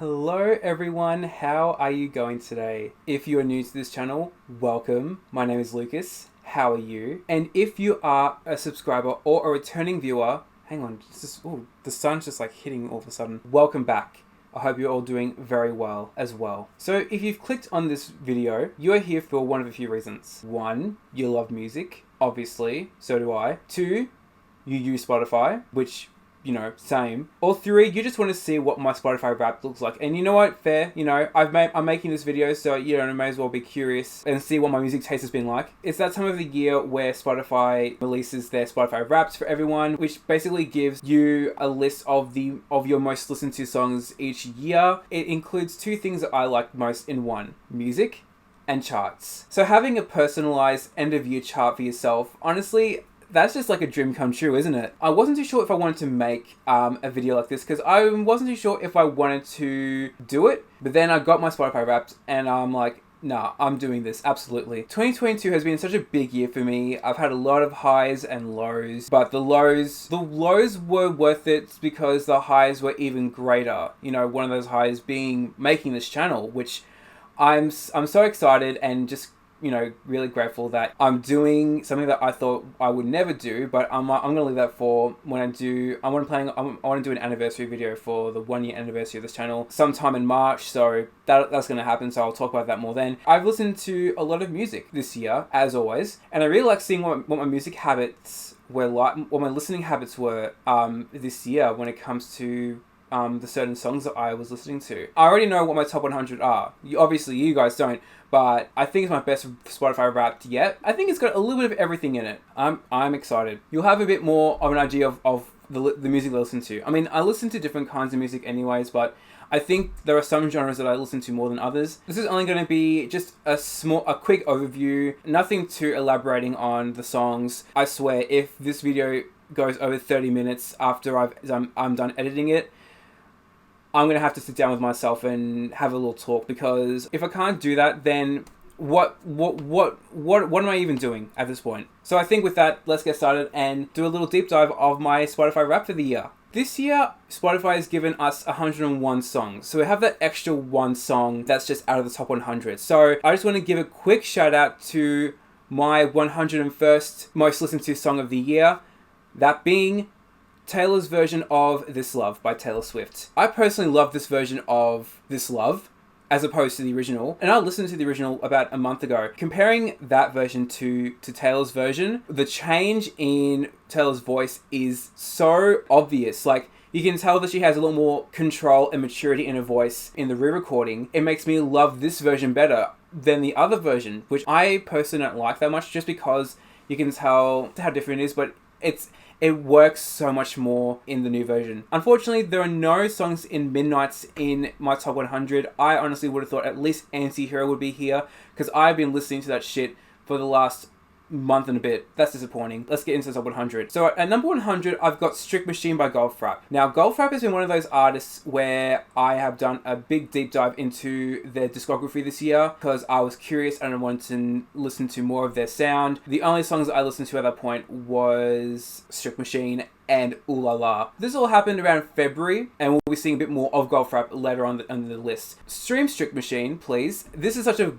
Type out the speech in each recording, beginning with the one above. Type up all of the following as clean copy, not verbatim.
Hello everyone, how are you going today? If you are new to this channel, welcome. My name is Lucas. How are you? And if you are a subscriber or a returning viewer, hang on, the sun's just like hitting all of a sudden. Welcome back. I hope you're all doing very well as well. So if you've clicked on this video, you are here for one of a few reasons. One, you love music, obviously, so do I. Two, you use Spotify, which, you know, same. Or three, you just want to see what my Spotify Wrapped looks like. And you know what? Fair. You know, I'm making this video, so you know, I may as well be curious and see what my music taste has been like. It's that time of the year where Spotify releases their Spotify Wrapped for everyone, which basically gives you a list of your most listened to songs each year. It includes two things that I like most in one: music and charts. So having a personalized end of year chart for yourself, honestly, that's just like a dream come true, isn't it? I wasn't too sure if I wanted to make a video like this because I wasn't too sure if I wanted to do it. But then I got my Spotify Wrapped and I'm like, nah, I'm doing this, absolutely. 2022 has been such a big year for me. I've had a lot of highs and lows, but the lows were worth it because the highs were even greater. You know, one of those highs being making this channel, which I'm so excited and just, you know, really grateful that I'm doing something that I thought I would never do, but I'm gonna leave that for when I do. I want to do an anniversary video for the 1 year anniversary of this channel sometime in March, so that's gonna happen. So I'll talk about that more then. I've listened to a lot of music this year, as always, and I really like seeing what my music habits were like, what my listening habits were this year when it comes to the certain songs that I was listening to. I already know what my top 100 are. Obviously, you guys don't, but I think it's my best Spotify Wrapped yet. I think it's got a little bit of everything in it. I'm excited. You'll have a bit more of an idea of the music I listen to. I mean, I listen to different kinds of music anyways, but I think there are some genres that I listen to more than others. This is only going to be just a quick overview, nothing too elaborating on the songs. I swear, if this video goes over 30 minutes after I'm done editing it, I'm going to have to sit down with myself and have a little talk, because if I can't do that, then what am I even doing at this point? So I think with that, let's get started and do a little deep dive of my Spotify Wrapped for the year. This year, Spotify has given us 101 songs. So we have that extra one song that's just out of the top 100. So I just want to give a quick shout out to my 101st most listened to song of the year, that being Taylor's version of This Love by Taylor Swift. I personally love this version of This Love as opposed to the original, and I listened to the original about a month ago. Comparing that version to Taylor's version, the change in Taylor's voice is so obvious. Like, you can tell that she has a little more control and maturity in her voice in the re-recording. It makes me love this version better than the other version, which I personally don't like that much, just because you can tell how different it is, but it works so much more in the new version. Unfortunately, there are no songs in Midnight's in my top 100. I honestly would have thought at least Anti-Hero would be here, because I've been listening to that shit for the last month and a bit. That's disappointing. Let's get into the top 100. So at number 100, I've got Strict Machine by Goldfrapp. Now, Goldfrapp has been one of those artists where I have done a big deep dive into their discography this year because I was curious and I wanted to listen to more of their sound. The only songs that I listened to at that point was Strict Machine and Ooh La La. This all happened around February, and we'll be seeing a bit more of Goldfrapp later on the list. Stream Strict Machine, please. This is such a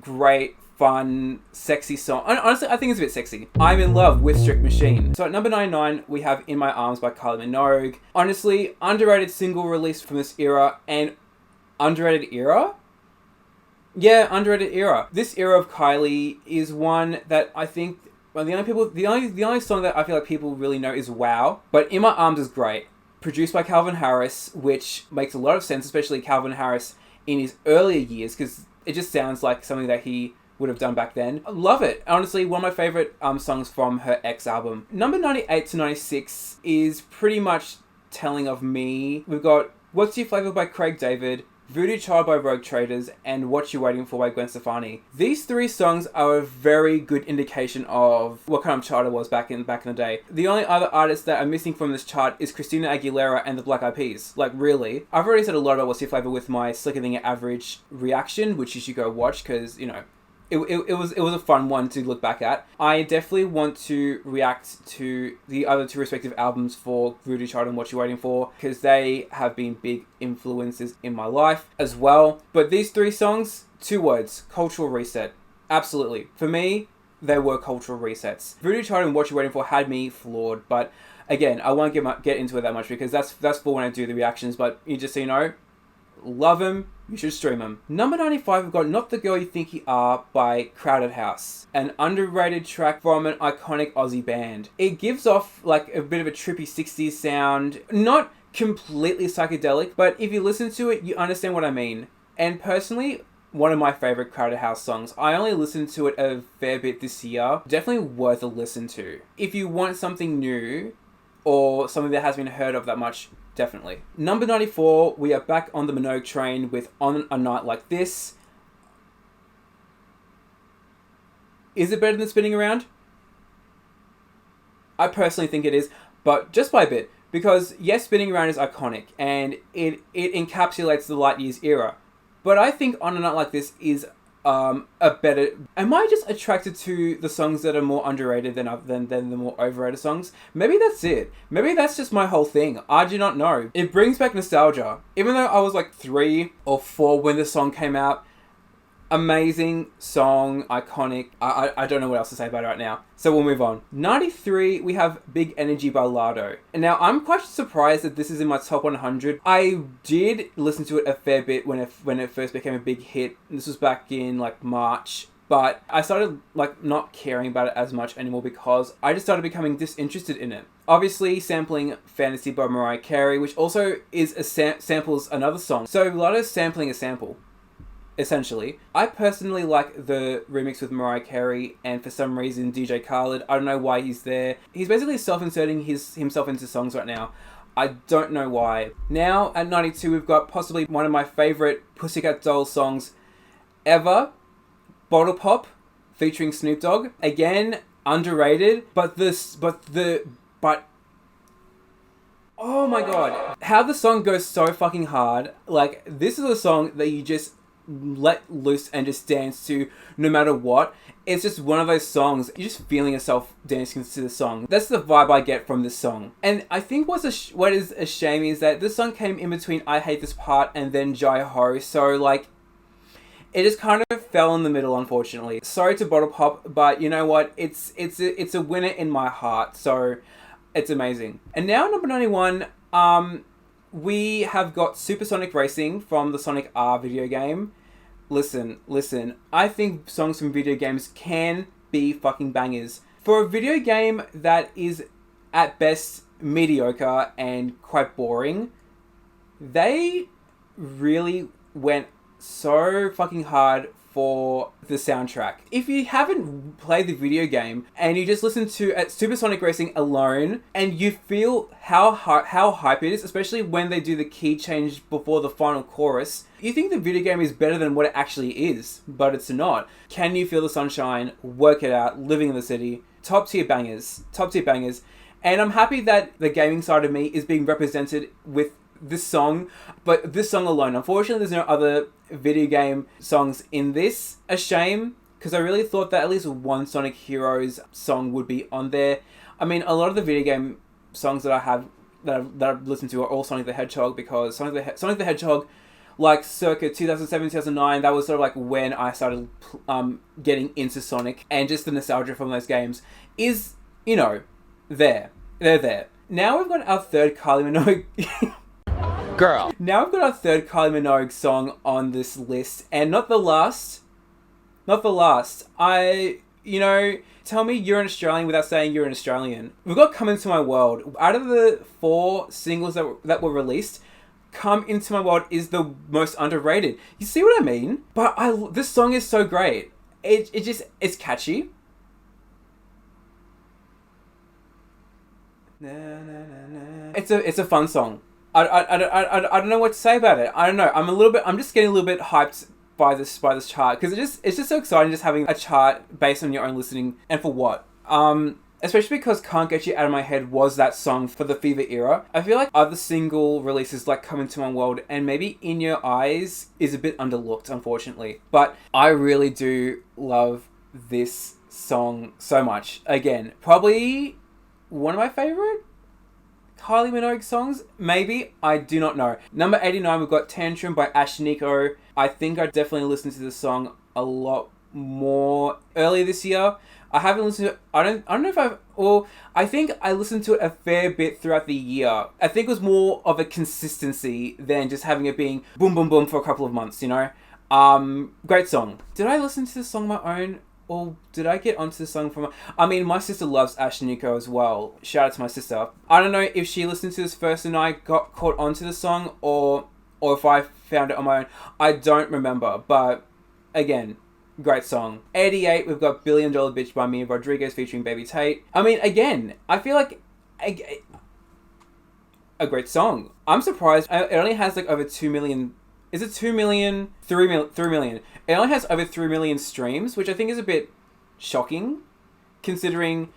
great, fun, sexy song. Honestly, I think it's a bit sexy. I'm in love with Strict Machine. So at number 99, we have In My Arms by Kylie Minogue. Honestly, underrated single release from this era, and underrated era? Yeah, underrated era. This era of Kylie is one that I think, well, the only song that I feel like people really know is Wow. But In My Arms is great. Produced by Calvin Harris, which makes a lot of sense, especially Calvin Harris in his earlier years, because it just sounds like something that he would have done back then. I love it. Honestly, one of my favorite songs from her X album. Number 98 to 96 is pretty much telling of me. We've got What's Your Flavor by Craig David, Voodoo Child by Rogue Traders, and What You Waiting For by Gwen Stefani. These three songs are a very good indication of what kind of chart it was back in the day. The only other artists that are missing from this chart is Christina Aguilera and the Black Eyed Peas. Like, really? I've already said a lot about What's Your Flavor with my Slicker Than Your Average reaction, which you should go watch because, you know, it was a fun one to look back at. I definitely want to react to the other two respective albums for Voodoo Child and What You're Waiting For, because they have been big influences in my life as well. But these three songs, 2 words: cultural reset. Absolutely. For me, they were cultural resets. Voodoo Child and What You're Waiting For had me floored, but again, I won't get into it that much because that's for when I do the reactions. But you just so you know, love them. You should stream them. Number 95, we've got Not the Girl You Think You Are by Crowded House, an underrated track from an iconic Aussie band. It gives off like a bit of a trippy 60s sound, not completely psychedelic, but if you listen to it, you understand what I mean. And personally, one of my favorite Crowded House songs. I only listened to it a fair bit this year. Definitely worth a listen to. If you want something new, or something that hasn't been heard of that much, definitely. Number 94, we are back on the Minogue train with On a Night Like This. Is it better than Spinning Around? I personally think it is, but just by a bit. Because yes, Spinning Around is iconic, and it encapsulates the light years era. But I think On a Night Like This is a better... Am I just attracted to the songs that are more underrated than the more overrated songs? Maybe that's it. Maybe that's just my whole thing. I do not know. It brings back nostalgia. Even though I was like 3 or 4 when the song came out, amazing song, iconic. I don't know what else to say about it right now. So we'll move on. 93, we have Big Energy by Lardo. And now I'm quite surprised that this is in my top 100. I did listen to it a fair bit when it first became a big hit. This was back in like March. But I started like not caring about it as much anymore because I just started becoming disinterested in it. Obviously sampling Fantasy by Mariah Carey, which also is samples another song. So Lardo's sampling a sample. Essentially. I personally like the remix with Mariah Carey, and for some reason DJ Khaled, I don't know why he's there. He's basically self-inserting himself into songs right now. I don't know why. Now at 92, we've got possibly one of my favourite Pussycat Dolls songs ever, Bottle Pop, featuring Snoop Dogg. Again, underrated, but oh my god, how the song goes so fucking hard. Like, this is a song that you just let loose and just dance to no matter what. It's just one of those songs, you're just feeling yourself dancing to the song. That's the vibe I get from this song. And I think what is a shame is that this song came in between I Hate This Part and then Jai Ho, so like, it just kind of fell in the middle, unfortunately. Sorry to Bottle Pop, but you know what, it's a winner in my heart, so it's amazing. And now number 91, we have got Supersonic Racing from the Sonic R video game. Listen, I think songs from video games can be fucking bangers. For a video game that is at best mediocre and quite boring, they really went so fucking hard for the soundtrack. If you haven't played the video game and you just listen to Supersonic Racing alone and you feel how hype it is, especially when they do the key change before the final chorus, you think the video game is better than what it actually is, but it's not. Can You Feel the Sunshine, Work It Out, Living in the City, top tier bangers. And I'm happy that the gaming side of me is being represented with this song, but this song alone. Unfortunately, there's no other video game songs in this. A shame, because I really thought that at least one Sonic Heroes song would be on there. I mean, a lot of the video game songs that I've listened to are all Sonic the Hedgehog, because Sonic the Hedgehog, like circa 2007, 2009, that was sort of like when I started getting into Sonic, and just the nostalgia from those games is, you know, they're there. Now we've got our third Kylie Minogue girl. Now we've got our third Kylie Minogue song on this list, and not the last. Tell me you're an Australian without saying you're an Australian. We've got Come Into My World. Out of the 4 singles that were released, Come Into My World is the most underrated. You see what I mean? But this song is so great. It's catchy. It's a fun song. I don't know what to say about it. I don't know. I'm just getting a little bit hyped by this chart, because it's just so exciting just having a chart based on your own listening, and for what? especially because Can't Get You Out of My Head was that song for the Fever era. I feel like other single releases like Come Into My World and maybe In Your Eyes is a bit underlooked, unfortunately. But I really do love this song so much. Again, probably one of my favorite Kylie Minogue songs, maybe. I do not know. Number 89, we've got Tantrum by Ashnikko. I think I definitely listened to this song a lot more earlier this year. I haven't listened to it. I don't know if I've... Well, I think I listened to it a fair bit throughout the year. I think it was more of a consistency than just having it being boom, boom, boom for a couple of months, you know? Great song. Did I listen to this song on my own? Or did I get onto the song from... I mean, my sister loves Ashnikko as well. Shout out to my sister. I don't know if she listened to this first and I got caught onto the song or if I found it on my own. I don't remember. But, again, great song. 88, we've got Billion Dollar Bitch by Mia Rodriguez featuring Baby Tate. I mean, again, I feel like... A great song. I'm surprised. It only has like over 2 million... Is it 2 million? 3 million. It only has over 3 million streams, which I think is a bit shocking, considering...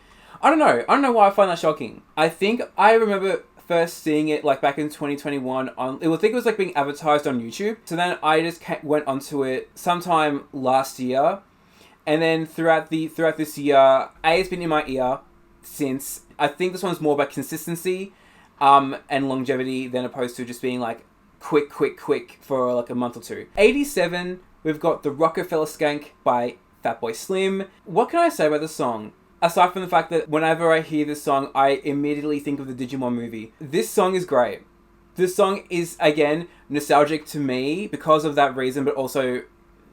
I don't know why I find that shocking. I think I remember first seeing it like back in 2021 on... I think it was like being advertised on YouTube. So then I just went onto it sometime last year. And then throughout this year, it's been in my ear since. I think this one's more about consistency and longevity than opposed to just being like quick for like a month or two. 87, we've got The Rockefeller Skank by Fatboy Slim. What can I say about the song? Aside from the fact that whenever I hear this song, I immediately think of the Digimon movie. This song is great. This song is, again, nostalgic to me because of that reason, but also,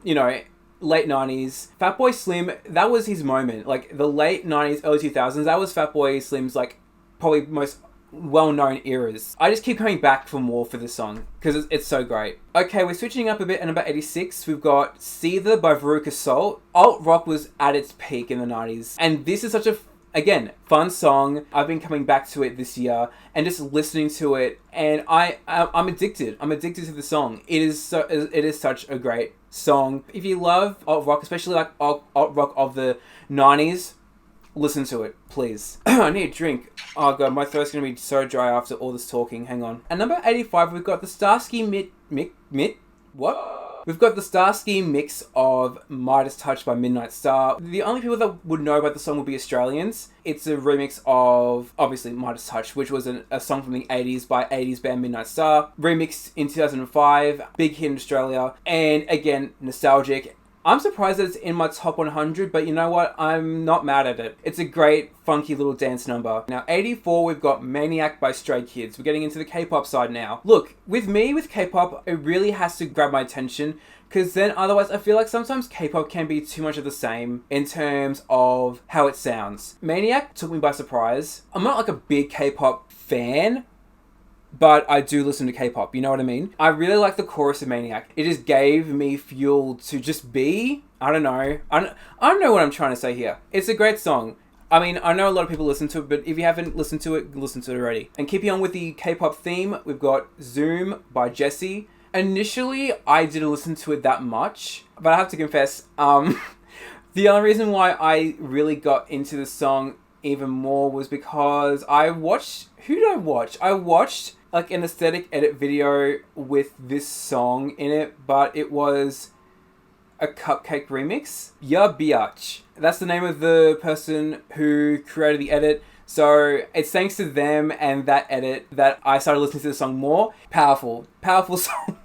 you know, late 90s. Fatboy Slim, that was his moment. Like, the late 90s, early 2000s, that was Fatboy Slim's, like, probably most well-known eras. I just keep coming back for more for this song because it's so great. Okay, we're switching up a bit. At number 86, we've got Seether by Veruca Salt. Alt rock was at its peak in the 90s, and this is such a again fun song. I've been coming back to it this year and just listening to it, and I'm addicted. I'm addicted to the song. It is such a great song. If you love alt rock, especially like alt rock of the 90s, listen to it, please. I need a drink. Oh god, my throat's gonna be so dry after all this talking. Hang on. At number 85, we've got the Starsky We've got the Starsky mix of Midas Touch by Midnight Star. The only people that would know about the song would be Australians. It's a remix of, obviously, Midas Touch, which was a song from the 80s by 80s band Midnight Star. Remixed in 2005. Big hit in Australia. And again, nostalgic. I'm surprised that it's in my top 100, but you know what? I'm not mad at it. It's a great, funky little dance number. Now, 84, we've got Maniac by Stray Kids. We're getting into the K-pop side now. Look, with K-pop, it really has to grab my attention, because then otherwise I feel like sometimes K-pop can be too much of the same in terms of how it sounds. Maniac took me by surprise. I'm not like a big K-pop fan, but I do listen to K-pop, you know what I mean? I really like the chorus of Maniac. It just gave me fuel to just be... I don't know. I don't know what I'm trying to say here. It's a great song. I mean, I know a lot of people listen to it, but if you haven't listened to it, listen to it already. And keeping on with the K-pop theme, we've got Zoom by Jessie. Initially, I didn't listen to it that much, but I have to confess, the only reason why I really got into the song even more was because I watched... Who did I watch? I watched like an aesthetic edit video with this song in it, but it was a Cupcake remix. Ya Biatch. That's the name of the person who created the edit. So it's thanks to them and that edit that I started listening to the song more. Powerful song.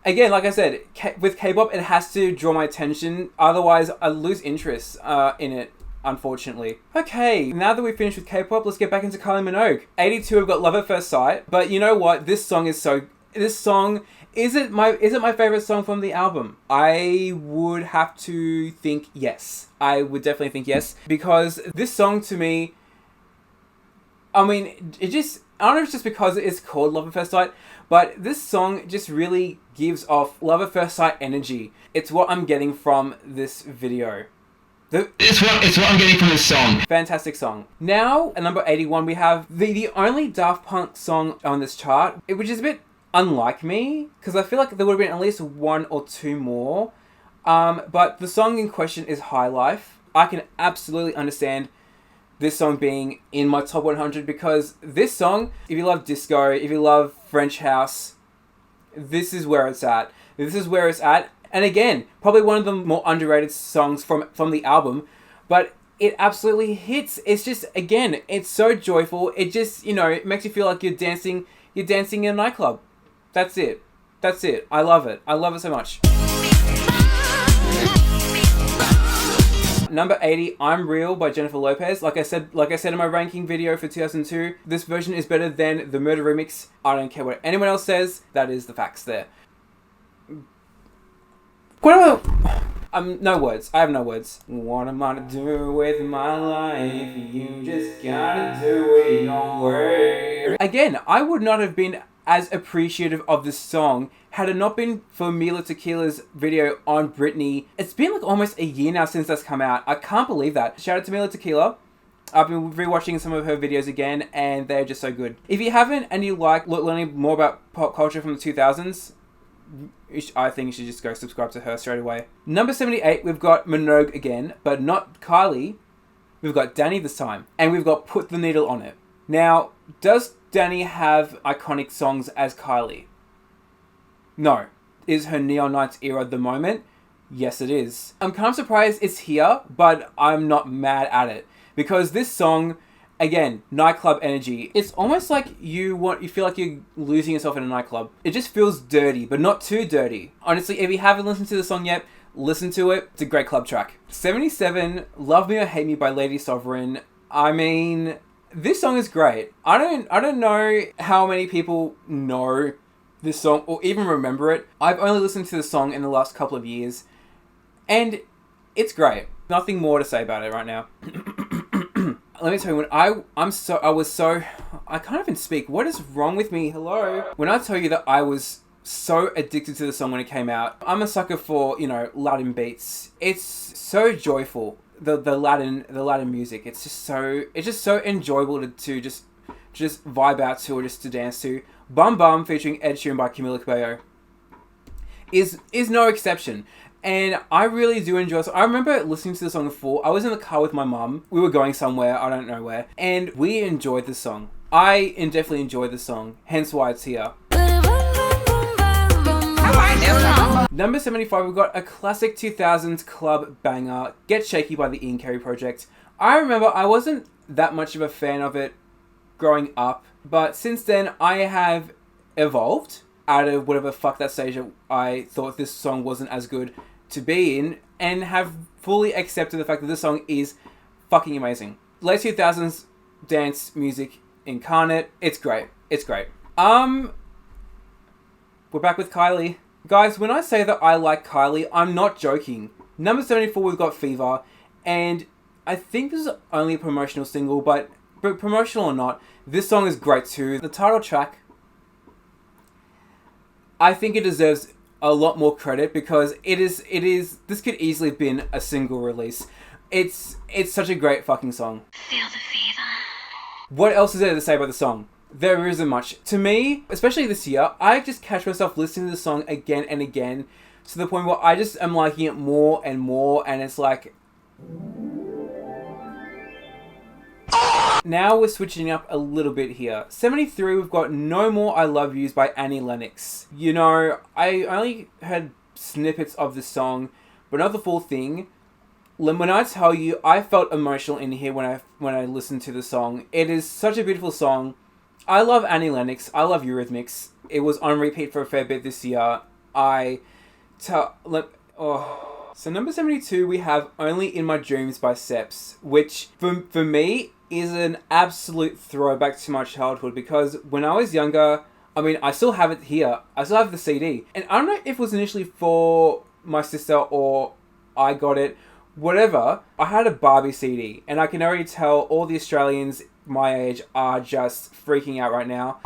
Again, like I said, with K-pop, it has to draw my attention. Otherwise, I lose interest in it. Unfortunately. Okay, now that we've finished with K-pop, let's get back into Kylie Minogue. 82, we've got Love at First Sight. But you know what? This song, is it my favorite song from the album? I would have to think yes. I would definitely think yes. Because this song to me, I mean, I don't know if it's just because it's called Love at First Sight, but this song just really gives off Love at First Sight energy. It's what I'm getting from this video. It's what I'm getting from this song. Fantastic song. Now, at number 81, we have the only Daft Punk song on this chart, which is a bit unlike me, because I feel like there would have been at least one or two more. But the song in question is High Life. I can absolutely understand this song being in my top 100 because this song, if you love disco, if you love French house, this is where it's at. This is where it's at. And again, probably one of the more underrated songs from the album, but it absolutely hits. It's just, again, it's so joyful. It just, it makes you feel like you're dancing in a nightclub. That's it. I love it. I love it so much. Number 80, I'm Real by Jennifer Lopez. Like I said in my ranking video for 2002, this version is better than the Murder remix. I don't care what anyone else says. That is the facts there. No words. I have no words. What am I to do with my life? You just gotta do it your way. Again, I would not have been as appreciative of this song had it not been for Mila Tequila's video on Britney. It's been like almost a year now since that's come out. I can't believe that. Shout out to Mila Tequila. I've been rewatching some of her videos again and they're just so good. If you haven't and you like learning more about pop culture from the 2000s, I think you should just go subscribe to her straight away. Number 78, we've got Minogue again, but not Kylie. We've got Dannii this time. And we've got Put the Needle on It. Now, does Dannii have iconic songs as Kylie? No. Is her Neon Nights era the moment? Yes, it is. I'm kind of surprised it's here, but I'm not mad at it. Because this song, again, nightclub energy. It's almost like you feel like you're losing yourself in a nightclub. It just feels dirty, but not too dirty. Honestly, if you haven't listened to the song yet, listen to it. It's a great club track. 77, Love Me or Hate Me by Lady Sovereign. I mean, this song is great. I don't know how many people know this song or even remember it. I've only listened to the song in the last couple of years, and it's great. Nothing more to say about it right now. Let me tell you, when I can't even speak. What is wrong with me? Hello? When I tell you that I was so addicted to the song when it came out, I'm a sucker for, Latin beats. It's so joyful. The Latin music. It's just so enjoyable to just vibe out to or just to dance to. Bum Bum featuring Ed Sheeran by Camila Cabello is no exception. And I really do enjoy it. I remember listening to the song before. I was in the car with my mum. We were going somewhere, I don't know where. And we enjoyed the song. I definitely enjoyed the song. Hence why it's here. Number 75, we've got a classic 2000s club banger, Get Shaky by the Ian Carey Project. I remember I wasn't that much of a fan of it growing up. But since then, I have evolved out of whatever fuck that stage I thought this song wasn't as good to be in, and have fully accepted the fact that this song is fucking amazing. Late 2000s dance music incarnate. It's great. We're back with Kylie. Guys, when I say that I like Kylie, I'm not joking. Number 74, we've got Fever, and I think this is only a promotional single, but promotional or not, this song is great too. The title track, I think it deserves a lot more credit because this could easily have been a single release. It's such a great fucking song. Feel the fever. What else is there to say about the song? There isn't much. To me, especially this year, I just catch myself listening to the song again and again to the point where I just am liking it more and more, and it's like... Now we're switching up a little bit here. 73, we've got No More I Love Yous by Annie Lennox. I only heard snippets of the song, but not the full thing. When I tell you, I felt emotional in here when I listened to the song. It is such a beautiful song. I love Annie Lennox. I love Eurythmics. It was on repeat for a fair bit this year. So number 72, we have Only in My Dreams by Seps, which for me is an absolute throwback to my childhood because when I was younger, I still have it here. I still have the CD. And I don't know if it was initially for my sister or I got it. Whatever, I had a Barbie CD, and I can already tell all the Australians my age are just freaking out right now.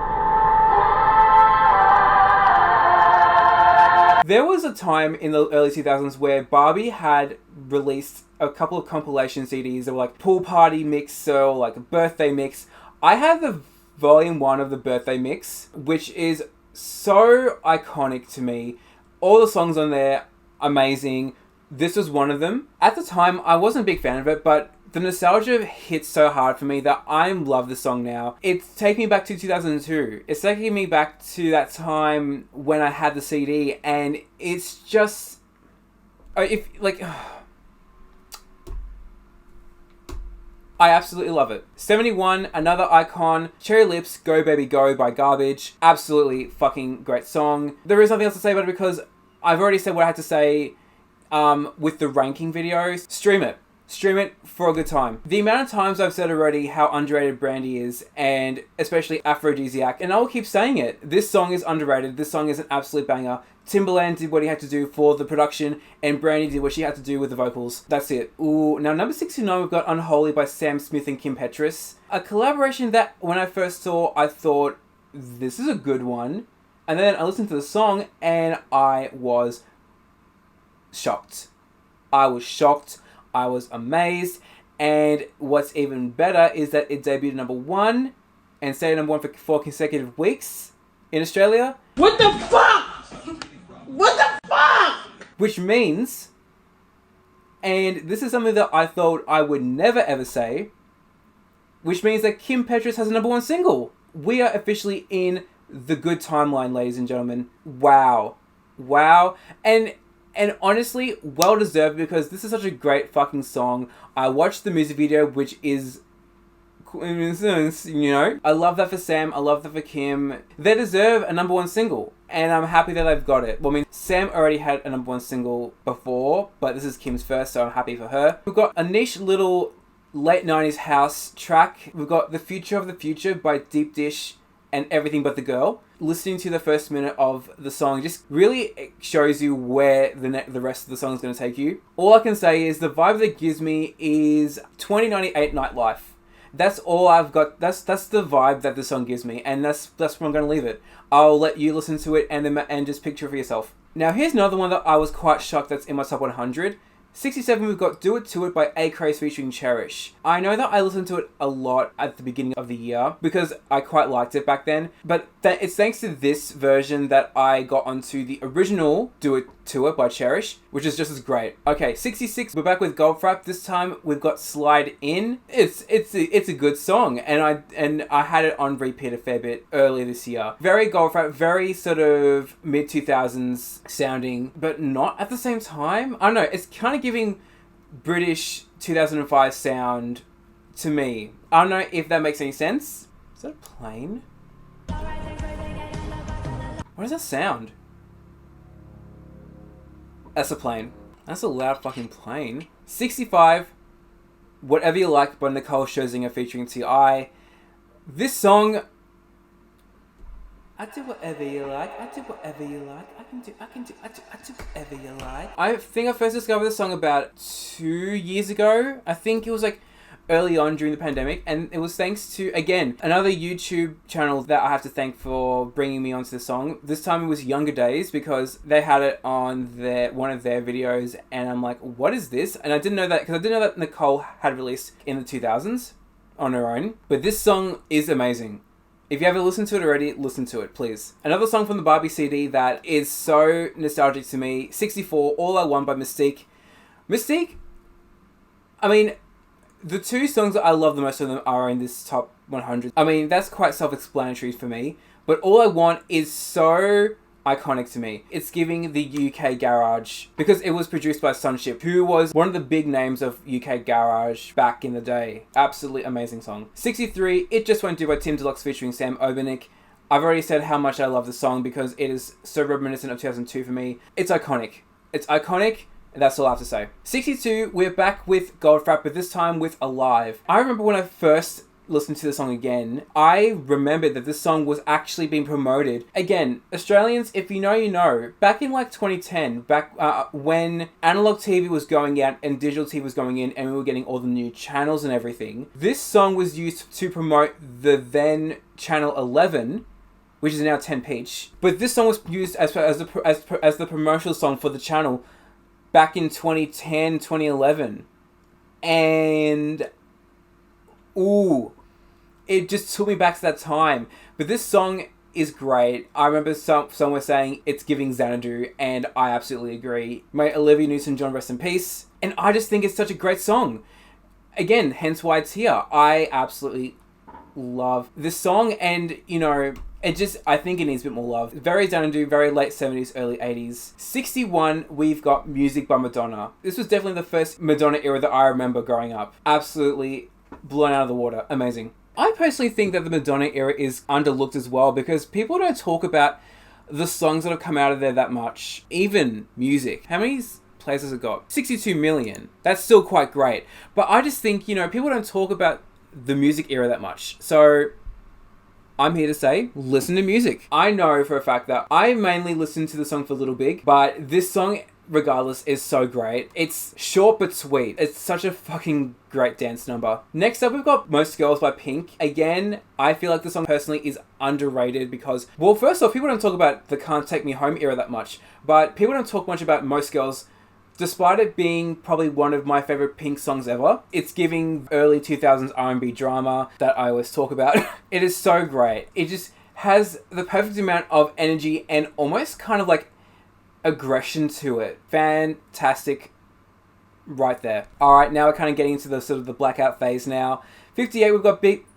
There was a time in the early 2000s where Barbie had released a couple of compilation CDs that were like pool party mix or like a birthday mix. I had the volume 1 of the birthday mix, which is so iconic to me. All the songs on there, amazing. This was one of them. At the time, I wasn't a big fan of it, but The nostalgia hits so hard for me that I love the song now. It's taking me back to 2002. It's taking me back to that time when I had the CD, and it's just... if like... I absolutely love it. 71, another icon. Cherry Lips, Go Baby Go by Garbage. Absolutely fucking great song. There is nothing else to say about it because I've already said what I had to say with the ranking videos. Stream it. Stream it for a good time. The amount of times I've said already how underrated Brandy is, and especially aphrodisiac, and I will keep saying it. This song is underrated. This song is an absolute banger. Timbaland did what he had to do for the production, and Brandy did what she had to do with the vocals. That's it. Ooh, now number 69, we've got Unholy by Sam Smith and Kim Petras. A collaboration that when I first saw, I thought, this is a good one. And then I listened to the song, and I was shocked. I was shocked. I was amazed. And what's even better is that it debuted number 1 and stayed number 1 for 4 consecutive weeks in Australia. What the fuck? What the fuck? Which means, and this is something that I thought I would never ever say, which means that Kim Petras has a number 1 single. We are officially in the good timeline, ladies and gentlemen. Wow. Wow. And honestly, well deserved, because this is such a great fucking song. I watched the music video, which is, you know, I love that for Sam. I love that for Kim. They deserve a number 1 single, and I'm happy that they've got it. Well, I mean, Sam already had a number 1 single before, but this is Kim's first, so I'm happy for her. We've got a niche little late 90s house track. We've got The Future of the Future by Deep Dish and Everything But the Girl. Listening to the first minute of the song just really shows you where the rest of the song is going to take you. All I can say is the vibe that it gives me is 2098 nightlife. That's all I've got. That's the vibe that the song gives me, and that's where I'm going to leave it. I'll let you listen to it and just picture it for yourself. Now here's another one that I was quite shocked that's in my top 100. 67, we've got Do It To It by Acraze featuring Cherish. I know that I listened to it a lot at the beginning of the year because I quite liked it back then, but it's thanks to this version that I got onto the original Do It To It by Cherish, which is just as great. Okay, 66, we're back with Goldfrapp. This time we've got Slide In. It's a good song, and I had it on repeat a fair bit earlier this year. Very Goldfrapp, very sort of mid-2000s sounding, but not at the same time. I don't know, it's kind of giving British 2005 sound to me. I don't know if that makes any sense. Is that a plane? What does that sound? That's a plane. That's a loud fucking plane. 65, Whatever You Like by Nicole Scherzinger featuring T.I. This song, I do whatever you like, I do whatever you like, I do whatever you like. I think I first discovered this song about 2 years ago. I think it was like early on during the pandemic, and it was thanks to, again, another YouTube channel that I have to thank for bringing me onto the song. This time it was Younger Days, because they had it on one of their videos, and I'm like, what is this? And I didn't know that, because I didn't know that Nicole had released in the 2000s on her own. But this song is amazing. If you haven't listened to it already, listen to it, please. Another song from the Barbie CD that is so nostalgic to me, 64, All I Want by mis-teeq. mis-teeq? I mean, the 2 songs that I love the most of them are in this top 100. I mean, that's quite self-explanatory for me, but All I Want is so iconic to me. It's giving the UK garage, because it was produced by Sunship, who was one of the big names of UK garage back in the day. Absolutely amazing song. 63, It Just Won't Do by Tim Deluxe featuring Sam Obernick. I've already said how much I love the song because it is so reminiscent of 2002 for me. It's iconic. It's iconic. That's all I have to say. 62, we're back with Goldfrapp, but this time with Alive. I remember when I first listened to the song again, I remembered that this song was actually being promoted. Again, Australians, if you know, you know. Back in like 2010, back when analog TV was going out and digital TV was going in and we were getting all the new channels and everything, this song was used to promote the then Channel 11, which is now 10 Peach. But this song was used as the promotional song for the channel back in 2010, 2011. And ooh, it just took me back to that time. But this song is great. I remember someone was saying it's giving Xanadu, and I absolutely agree. May Olivia Newton-John rest in peace. And I just think it's such a great song. again, hence why it's here. I absolutely love this song, and you know, I think it needs a bit more love. Very dannii, very late 70s, early 80s. 61, we've got Music by Madonna. This was definitely the first Madonna era that I remember growing up. Absolutely blown out of the water. Amazing. I personally think that the Madonna era is underlooked as well because people don't talk about the songs that have come out of there that much. Even music. How many plays has it got? 62 million. That's still quite great. But I just think, you know, people don't talk about the music era that much. So I'm here to say, listen to music. I know for a fact that I mainly listen to the song for Little Big, but this song, regardless, is so great. It's short but sweet. It's such a fucking great dance number. Next up, we've got Most Girls by Pink. Again, I feel like the song personally is underrated because, well, first off, people don't talk about the Can't Take Me Home era that much, but people don't talk much about Most Girls. Despite it being probably one of my favorite Pink songs ever, it's giving early 2000s R&B drama that I always talk about. It is so great. It just has the perfect amount of energy and almost kind of like aggression to it. Fantastic right there. All right, now we're kind of getting into the sort of the blackout phase now. 58, we've got Beat.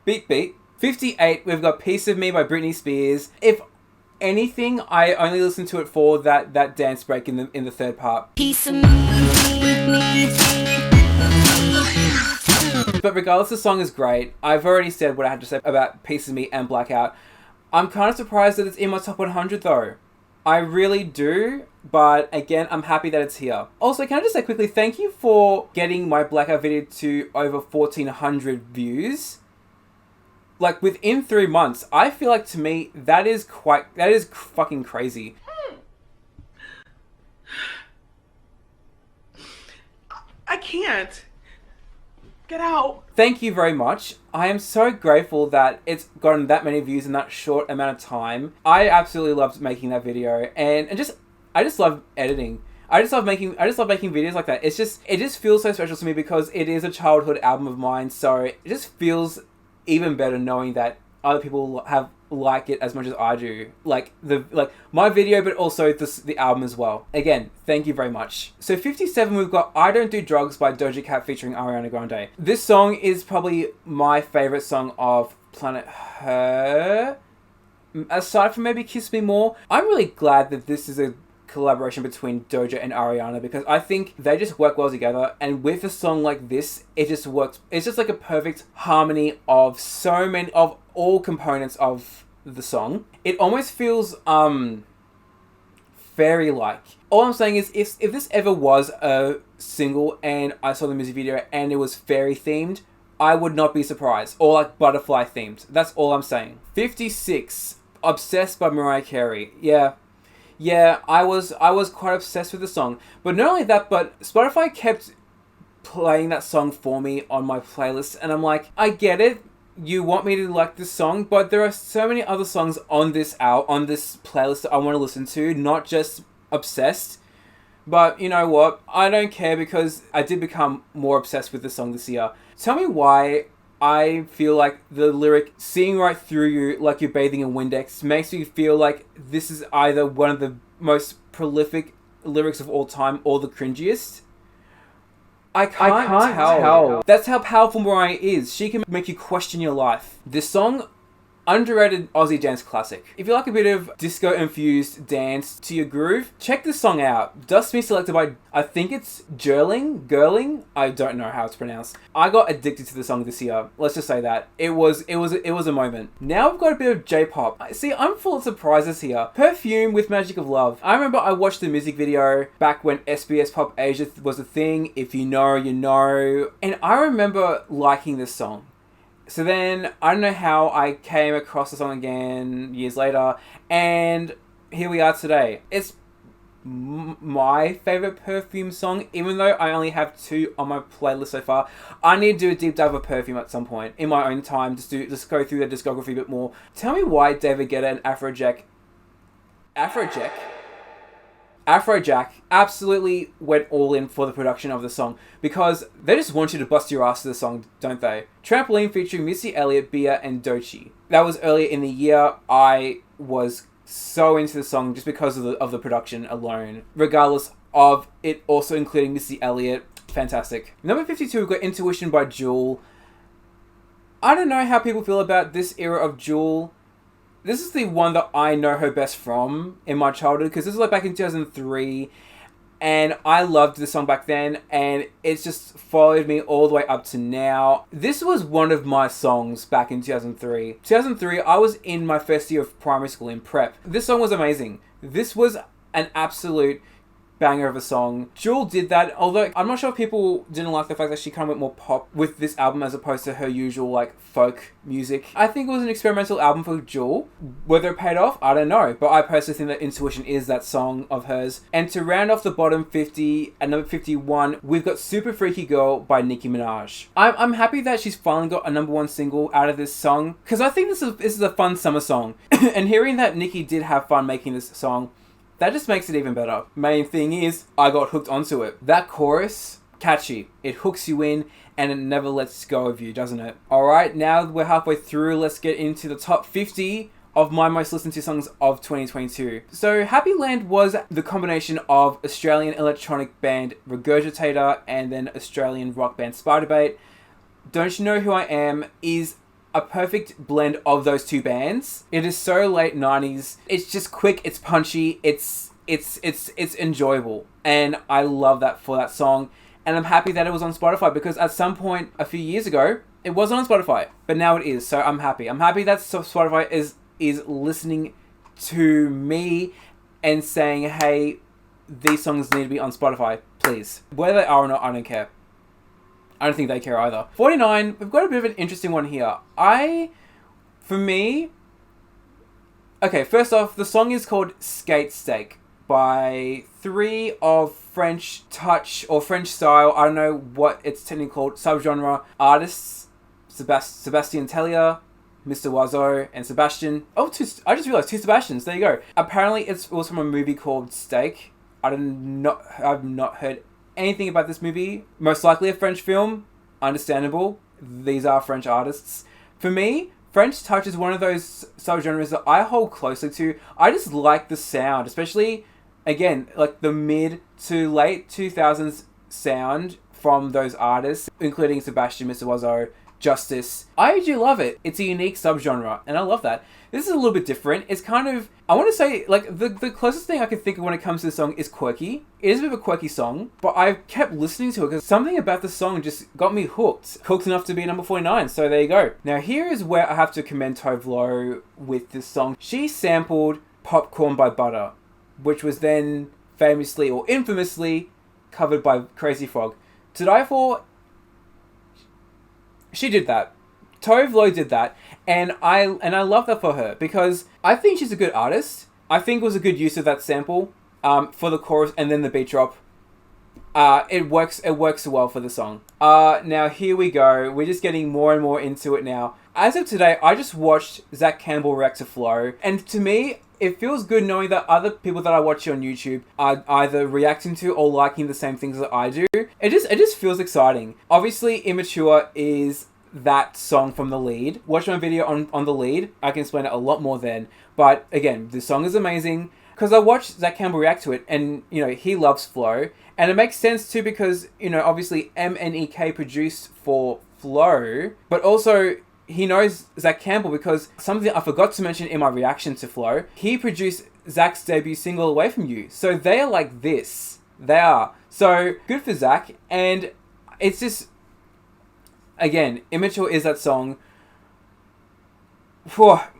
58, we've got Piece of Me by Britney Spears. If anything, I only listen to it for that dance break in the third part. Piece of me. But regardless, the song is great. I've already said what I had to say about Piece of Me and Blackout. I'm kind of surprised that it's in my top 100 though. I really do, but again, I'm happy that it's here. Also, can I just say quickly, thank you for getting my Blackout video to over 1,400 views. Like, within 3 months, I feel like, to me, that is fucking crazy. I can't. Get out. Thank you very much. I am so grateful that it's gotten that many views in that short amount of time. I absolutely loved making that video, and I just love editing. I just love making videos like that. It just feels so special to me because it is a childhood album of mine, so it just feels even better knowing that other people like it as much as I do. Like my video, but also the album as well. Again, thank you very much. So 57, we've got I Don't Do Drugs by Doja Cat featuring Ariana Grande. This song is probably my favorite song of Planet Her. Aside from maybe Kiss Me More, I'm really glad that this is a collaboration between Doja and Ariana because I think they just work well together, and with a song like this, it just works. It's just like a perfect harmony of so many of all components of the song. It almost feels fairy-like. All I'm saying is if this ever was a single and I saw the music video and it was fairy themed, I would not be surprised, or like butterfly themed. That's all I'm saying. 56, Obsessed by Mariah Carey. Yeah, I was quite obsessed with the song. But not only that, but Spotify kept playing that song for me on my playlist, and I'm like, I get it. You want me to like this song, but there are so many other songs on this playlist that I want to listen to, not just Obsessed. But you know what? I don't care because I did become more obsessed with the song this year. Tell me why I feel like the lyric, seeing right through you like you're bathing in Windex, makes me feel like this is either one of the most prolific lyrics of all time or the cringiest. I can't tell. That's how powerful Mariah is. She can make you question your life. This song, underrated Aussie dance classic. If you like a bit of disco-infused dance to your groove, check this song out. Dust Me, selected by, I think it's Girling? I don't know how it's pronounced. I got addicted to the song this year. Let's just say that. It was a moment. Now we've got a bit of J-pop. See, I'm full of surprises here. Perfume with Magic of Love. I remember I watched the music video back when SBS Pop Asia was a thing. If you know, you know. And I remember liking this song. So then, I don't know how I came across the song again years later, and here we are today. It's my favourite Perfume song, even though I only have 2 on my playlist so far. I need to do a deep dive of Perfume at some point, in my own time, just go through their discography a bit more. Tell me why David Guetta and Afrojack absolutely went all in for the production of the song because they just want you to bust your ass to the song, don't they? Trampoline featuring Missy Elliott, Bia, and Doechii. That was earlier in the year. I was so into the song just because of the production alone. Regardless, of it also including Missy Elliott. Fantastic. Number 52, we've got Intuition by Jewel. I don't know how people feel about this era of Jewel. This is the one that I know her best from in my childhood, because this was like back in 2003, and I loved this song back then, and it's just followed me all the way up to now. This was one of my songs back in 2003. 2003, I was in my first year of primary school in prep. This song was amazing. This was an absolute banger of a song. Jewel did that, although I'm not sure if people didn't like the fact that she kind of went more pop with this album as opposed to her usual like folk music. I think it was an experimental album for Jewel. Whether it paid off, I don't know, but I personally think that Intuition is that song of hers. And to round off the bottom 50, at number 51, we've got Super Freaky Girl by Nicki Minaj. I'm happy that she's finally got a number one single out of this song, because I think this is a fun summer song. And hearing that Nicki did have fun making this song, that just makes it even better. Main thing is, I got hooked onto it. That chorus, catchy. It hooks you in and it never lets go of you, doesn't it? Alright, now we're halfway through. Let's get into the top 50 of my most listened to songs of 2022. So Happy Land was the combination of Australian electronic band Regurgitator and then Australian rock band Spiderbait. Don't You Know Who I Am is a perfect blend of those two bands. It is so late 90s. It's just quick, it's punchy, it's enjoyable. And I love that for that song. And I'm happy that it was on Spotify, because at some point a few years ago, it wasn't on Spotify, but now it is. So I'm happy. I'm happy that Spotify is listening to me and saying, hey, these songs need to be on Spotify, please. Whether they are or not, I don't care. I don't think they care either. 49, we've got a bit of an interesting one here. Okay, first off, the song is called Skate Steak by three of French touch or French style, I don't know what it's technically called, subgenre artists. Sebastian Tellier, Mr. Oiseau, and Sebastian. I just realized two Sebastians, there you go. Apparently it was from a movie called Steak. I've not heard anything about this movie. Most likely a French film. Understandable. These are French artists. For me, French touch is one of those subgenres that I hold closely to. I just like the sound, especially, again, like the mid to late 2000s sound from those artists, including Sebastian, Mr. Oiseau, Justice. I do love it. It's a unique subgenre, and I love that. This is a little bit different. It's kind of, I want to say, like, the closest thing I can think of when it comes to the song is quirky. It is a bit of a quirky song, but I've kept listening to it because something about the song just got me hooked. Hooked enough to be number 49, so there you go. Now here is where I have to commend Tove Lo with this song. She sampled Popcorn by Butter, which was then famously or infamously covered by Crazy Frog. To Die For, she did that. Tove Lo did that, and I love that for her, because I think she's a good artist. I think it was a good use of that sample for the chorus and then the beat drop. It works well for the song. Now here we go. We're just getting more and more into it now. As of today, I just watched Zach Campbell react to Flow, and to me, it feels good knowing that other people that I watch on YouTube are either reacting to or liking the same things that I do. It just feels exciting. Obviously, Immature is that song from The Lead. Watch my video on The Lead. I can explain it a lot more then. But again, the song is amazing because I watched Zach Campbell react to it, and you know, he loves Flow, and it makes sense too because, you know, obviously MNEK produced for Flow, but also he knows Zach Campbell because something I forgot to mention in my reaction to Flow, he produced Zach's debut single Away From You. So they are like this. They are. So good for Zach. And it's just, again, Immature is that song. Well,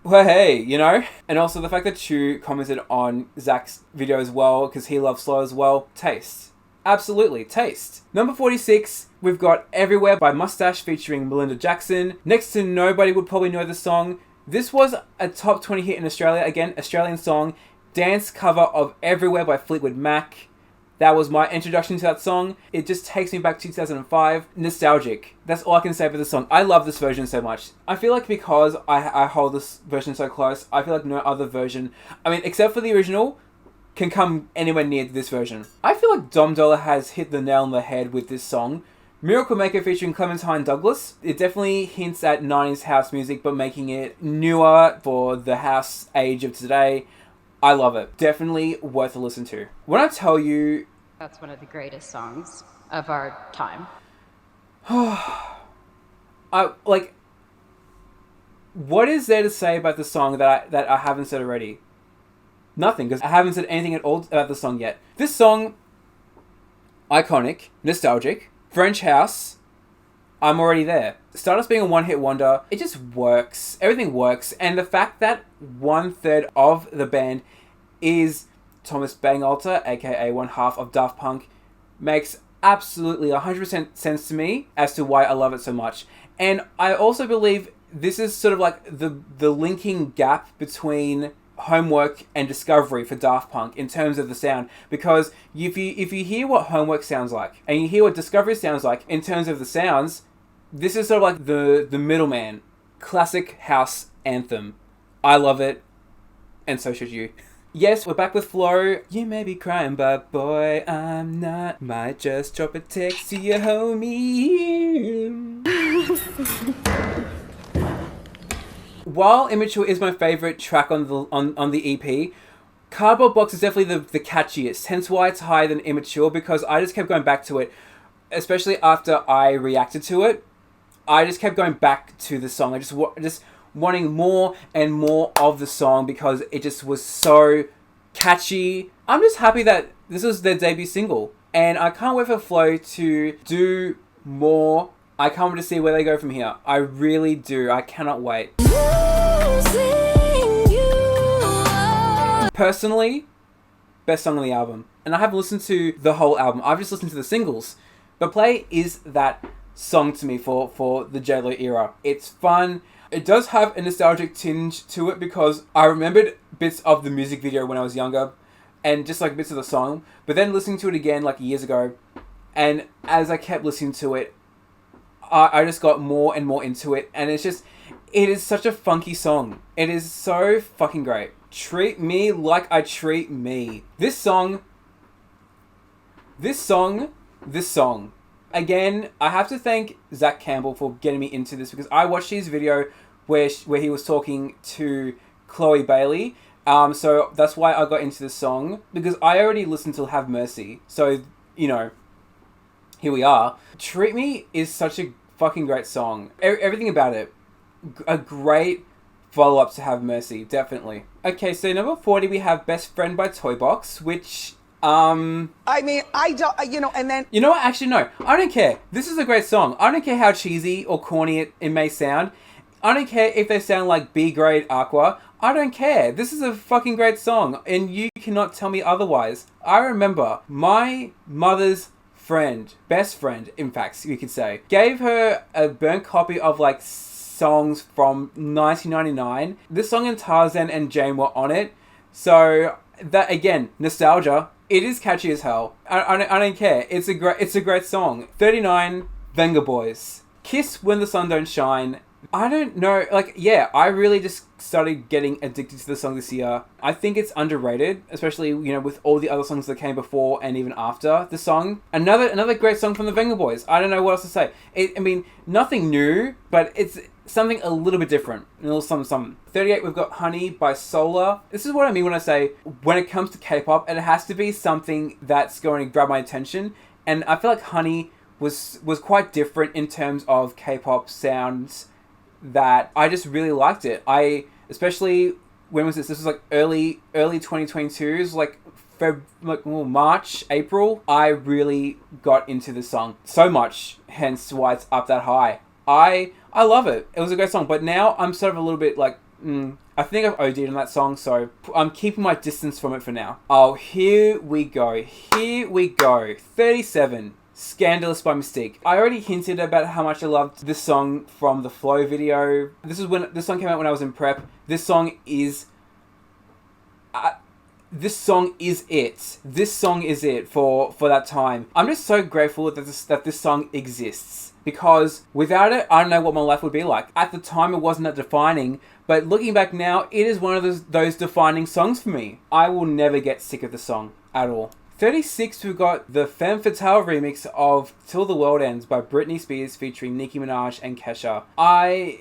hey, you know? And also the fact that Chu commented on Zach's video as well, because he loves Slow as well. Taste. Absolutely, taste. Number 46, we've got Everywhere by Mustache featuring Melinda Jackson. Next to nobody would probably know the song. This was a top 20 hit in Australia. Again, Australian song. Dance cover of Everywhere by Fleetwood Mac. That was my introduction to that song. It just takes me back to 2005. Nostalgic. That's all I can say for the song. I love this version so much. I feel like because I hold this version so close, I feel like no other version, I mean, except for the original, can come anywhere near this version. I feel like Dom Dolla has hit the nail on the head with this song. Miracle Maker featuring Clementine Douglas. It definitely hints at 90s house music, but making it newer for the house age of today. I love it. Definitely worth a listen to. When I tell you That's one of the greatest songs of our time. What is there to say about the song that I haven't said already? Nothing, because I haven't said anything at all about the song yet. This song, iconic, nostalgic, French house, I'm already there. Stardust being a one-hit wonder, it just works. Everything works. And the fact that 1/3 of the band is Thomas Bangalter, aka one half of Daft Punk, makes absolutely 100% sense to me as to why I love it so much. And I also believe this is sort of like the linking gap between Homework and Discovery for Daft Punk in terms of the sound, because if you hear what Homework sounds like and you hear what Discovery sounds like in terms of the sounds, this is sort of like the middleman. Classic house anthem. I love it, and so should you. Yes, we're back with Flow. You may be crying, but boy, I'm not. Might just drop a text to your homie. While Immature is my favourite track on the EP, Cardboard Box is definitely the catchiest, hence why it's higher than Immature, because I just kept going back to it, especially after I reacted to it. I just kept going back to the song. I just wanting more and more of the song because it just was so catchy. I'm just happy that this was their debut single, and I can't wait for Flow to do more. I can't wait to see where they go from here. I really do. I cannot wait. Personally, best song on the album. And I haven't listened to the whole album. I've just listened to the singles. But Play is that song to me for the J-Lo era. It's fun. It does have a nostalgic tinge to it because I remembered bits of the music video when I was younger and just like bits of the song. But then listening to it again like years ago, and as I kept listening to it, I just got more and more into it, and it is such a funky song. It is so fucking great. Treat me like I treat me. This song. Again, I have to thank Zach Campbell for getting me into this, because I watched his video where he was talking to Chloe Bailey. So that's why I got into this song, because I already listened to Have Mercy. So, you know, here we are. Treat Me is such a fucking great song. Everything about it. A great follow-up to Have Mercy, definitely. Okay, so number 40 we have Best Friend by Toybox, which, I mean, I don't, and then... You know what? Actually, no. I don't care. This is a great song. I don't care how cheesy or corny it may sound. I don't care if they sound like B-grade Aqua. I don't care. This is a fucking great song, and you cannot tell me otherwise. I remember my mother's friend, best friend, in fact, you could say, gave her a burnt copy of like songs from 1999. This song and Tarzan and Jane were on it. So that, again, nostalgia. It is catchy as hell. I don't care. It's a great song. 39, Venga Boys. Kiss When the Sun Don't Shine. I don't know, like, yeah, I really just started getting addicted to the song this year. I think it's underrated, especially, you know, with all the other songs that came before and even after the song. Another great song from the Venga Boys. I don't know what else to say. I mean, nothing new, but it's something a little bit different. A little something. 38, we've got Honey by Solar. This is what I mean when I say, when it comes to K-pop, it has to be something that's going to grab my attention. And I feel like Honey was quite different in terms of K-pop sounds, that I just really liked it. Especially, when was this? This was like early 2022. It was like March, April. I really got into this song so much, hence why it's up that high. I love it. It was a great song, but now I'm sort of a little bit like, I think I've OD'd on that song, so I'm keeping my distance from it for now. Oh, here we go. 37. Scandalous by mis-teeq. I already hinted about how much I loved this song from the Flow video. This song came out when I was in prep. This song is it. This song is it for that time. I'm just so grateful that this song exists, because without it, I don't know what my life would be like. At the time, it wasn't that defining, but looking back now, it is one of those defining songs for me. I will never get sick of the song at all. 36, we've got the Femme Fatale remix of Till the World Ends by Britney Spears featuring Nicki Minaj and Kesha.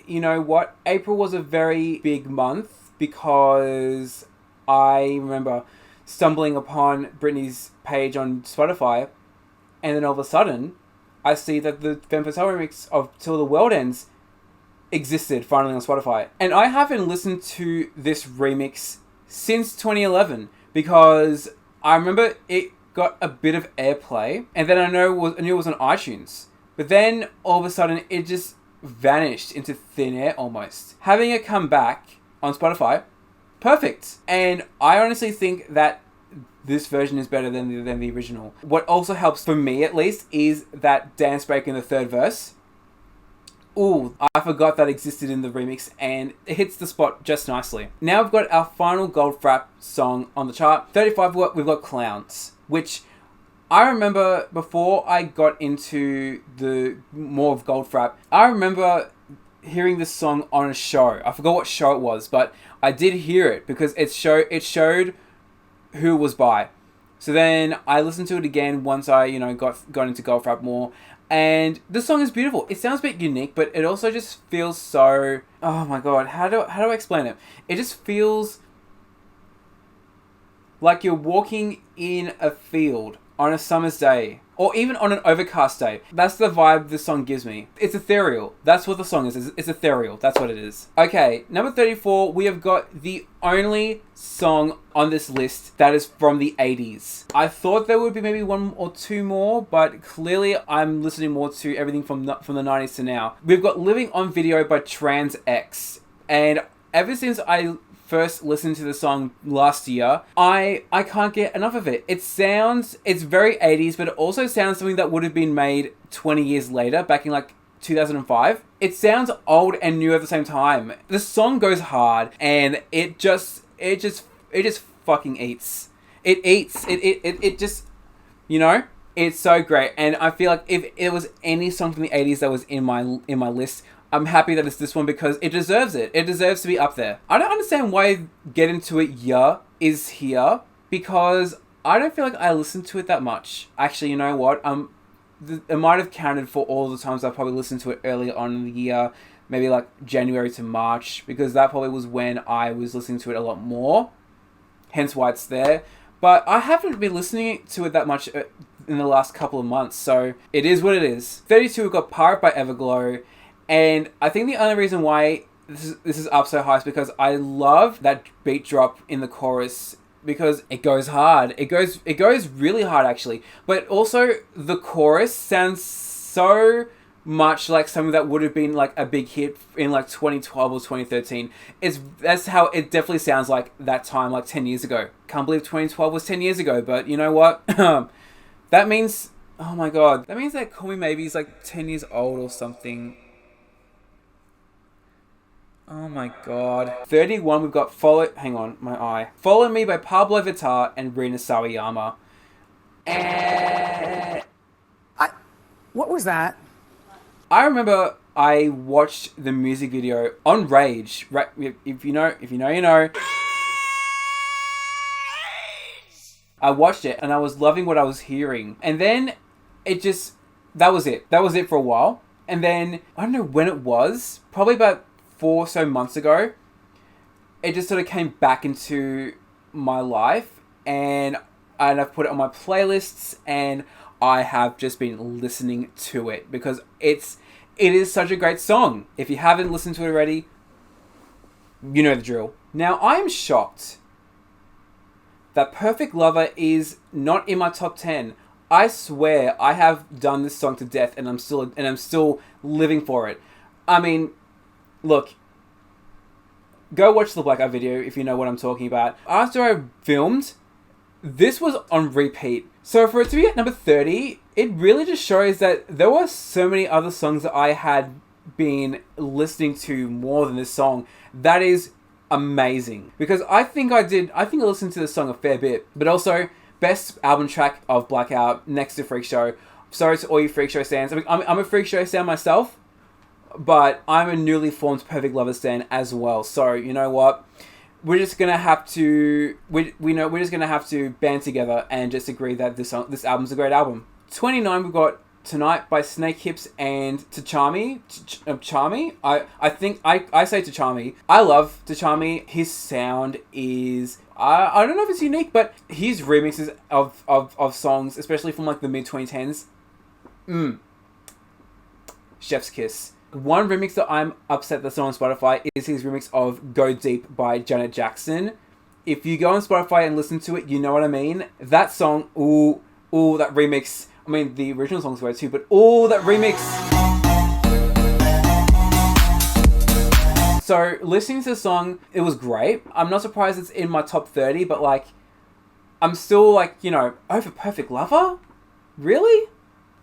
You know what? April was a very big month, because I remember stumbling upon Britney's page on Spotify, and then all of a sudden, I see that the Femme Fatale remix of Till the World Ends existed finally on Spotify. And I haven't listened to this remix since 2011 because I remember it got a bit of airplay, and then I knew it was on iTunes. But then all of a sudden it just vanished into thin air almost. Having it come back on Spotify, perfect. And I honestly think that this version is better than the original. What also helps, for me at least, is that dance break in the third verse. Ooh, I forgot that existed in the remix, and it hits the spot just nicely. Now we've got our final Goldfrapp song on the chart. 35, we've got Clowns, which I remember before I got into the more of Goldfrapp, I remember hearing this song on a show. I forgot what show it was, but I did hear it because it showed who it was by. So then I listened to it again once I, got into Goldfrapp more. And the song is beautiful. It sounds a bit unique, but it also just feels so... Oh my god, how do I explain it? It just feels like you're walking in a field on a summer's day, or even on an overcast day. That's the vibe this song gives me. It's ethereal. That's what the song is. It's ethereal. That's what it is. Okay, number 34, we have got the only song on this list that is from the 80s. I thought there would be maybe one or two more, but clearly I'm listening more to everything from the 90s to now. We've got Living on Video by Trans X, and ever since I first listened to the song last year, I can't get enough of it. It's very 80s, but it also sounds something that would have been made 20 years later, back in like 2005. It sounds old and new at the same time. The song goes hard, and it just fucking eats. It just, it's so great. And I feel like if it was any song from the 80s that was in my list, I'm happy that it's this one because it deserves it. It deserves to be up there. I don't understand why Get Into It Yeah is here, because I don't feel like I listened to it that much. Actually, you know what? It might have counted for all the times I probably listened to it earlier on in the year, maybe like January to March, because that probably was when I was listening to it a lot more. Hence why it's there. But I haven't been listening to it that much in the last couple of months, so it is what it is. 32, we've got Pirate by Everglow. And I think the only reason why this is up so high is because I love that beat drop in the chorus, because it goes hard. It goes really hard actually. But also the chorus sounds so much like something that would have been like a big hit in like 2012 or 2013. That's how it definitely sounds like that time, like 10 years ago. Can't believe 2012 was 10 years ago, but you know what? That means, oh my god, that means that Call Me Maybe is like 10 years old or something. Oh my god. 31, we've got Follow Me by Pablo Vittar and Rina Sawayama. And What was that? I remember I watched the music video on Rage. Right, if you know, you know. I watched it and I was loving what I was hearing. And then that was it. That was it for a while. And then, I don't know when it was, probably about 4 or so months ago, it just sort of came back into my life, and I've put it on my playlists, and I have just been listening to it because it is such a great song. If you haven't listened to it already, you know the drill. Now, I am shocked that Perfect Lover is not in my top 10. I swear I have done this song to death, and I'm still living for it. I mean, look, go watch the Blackout video if you know what I'm talking about. After I filmed, this was on repeat. So for it to be at number 30, it really just shows that there were so many other songs that I had been listening to more than this song. That is amazing. Because I think I listened to this song a fair bit. But also, best album track of Blackout next to Freak Show. Sorry to all you Freak Show stands. I mean, I'm a Freak Show stan myself, but I'm a newly formed Perfect Lover stan as well. So, you know what? We're just gonna have to we're just gonna have to band together and just agree that this album's a great album. 29, we've got Tonight by Snake Hips and Tachami. Charmi? I think I say Tachami. I love Tachami. His sound is... I don't know if it's unique, but his remixes of songs, especially from like the mid-2010s, chef's kiss. One remix that I'm upset that's not on Spotify is his remix of Go Deep by Janet Jackson. If you go on Spotify and listen to it, you know what I mean. That song, ooh, that remix. I mean, the original song's great too, but that remix. So, listening to the song, it was great. I'm not surprised it's in my top 30, but like, I'm still like, you know, over Perfect Lover? Really?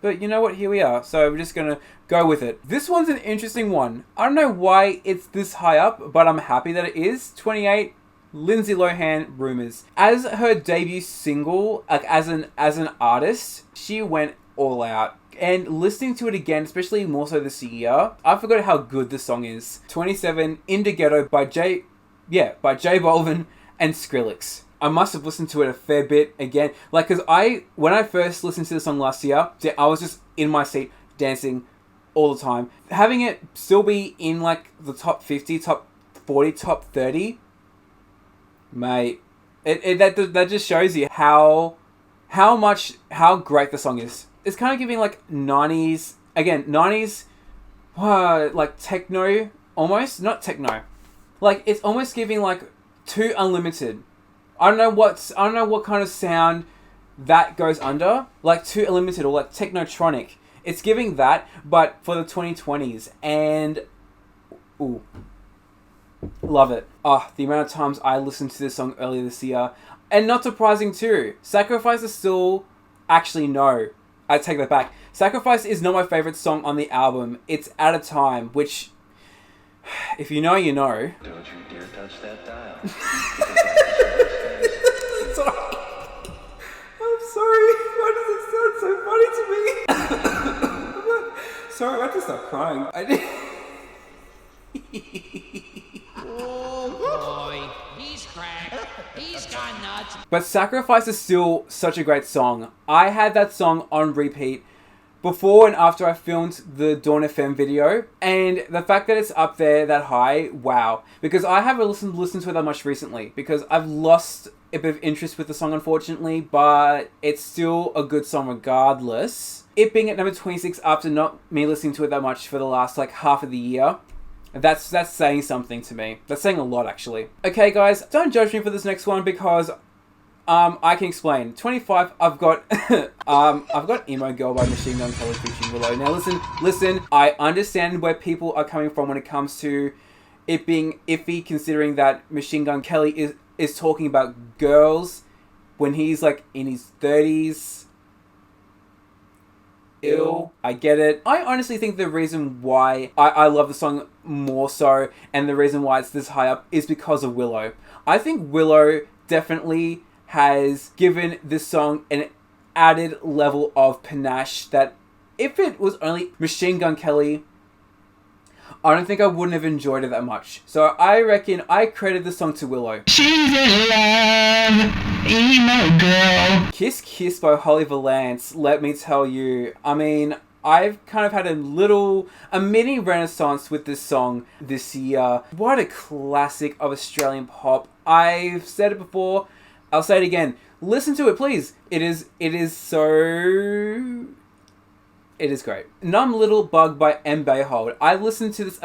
But you know what, here we are. So we're just gonna go with it. This one's an interesting one. I don't know why it's this high up, but I'm happy that it is. 28, Lindsay Lohan, Rumors. As her debut single, like as an artist, she went all out. And listening to it again, especially more so this year, I forgot how good this song is. 27, In the Ghetto by J Balvin and Skrillex. I must have listened to it a fair bit again. Like, because when I first listened to the song last year, I was just in my seat dancing all the time. Having it still be in like the top 50, top 40, top 30, mate, that just shows you how great the song is. It's kind of giving like 90s, like techno, almost, not techno. Like, it's almost giving like Too Unlimited. I don't know what kind of sound that goes under, like Too Unlimited or like Technotronic. It's giving that, but for the 2020s, and ooh, love it. The amount of times I listened to this song earlier this year, and not surprising too. Sacrifice is still, actually no, I take that back. Sacrifice is not my favorite song on the album. It's Out of Time, which, if you know, you know. Don't you dare touch that dial. I'm sorry. Why does it sound so funny to me? Sorry, I had to stop crying. Oh boy, he's cracked. He's gone nuts. But Sacrifice is still such a great song. I had that song on repeat before and after I filmed the Dawn FM video, and the fact that it's up there that high, wow. Because I haven't listened to it that much recently, because I've lost a bit of interest with the song, unfortunately, but it's still a good song regardless. It being at number 26 after not me listening to it that much for the last like half of the year, that's saying something to me. That's saying a lot, actually. Okay, guys, don't judge me for this next one, because I can explain. 25, I've got Emo Girl by Machine Gun Kelly featuring Willow. Now listen, I understand where people are coming from when it comes to it being iffy, considering that Machine Gun Kelly is talking about girls when he's like in his 30s. Ew. I get it. I honestly think the reason why I love the song more so, and the reason why it's this high up, is because of Willow. I think Willow definitely has given this song an added level of panache that if it was only Machine Gun Kelly, I don't think I wouldn't have enjoyed it that much. So I reckon I credit the song to Willow. She's in love, emo girl. Kiss Kiss by Holly Valance, let me tell you. I mean, I've kind of had a mini renaissance with this song this year. What a classic of Australian pop. I've said it before, I'll say it again. Listen to it, please. It is great. Numb Little Bug by Beihold. I listened to this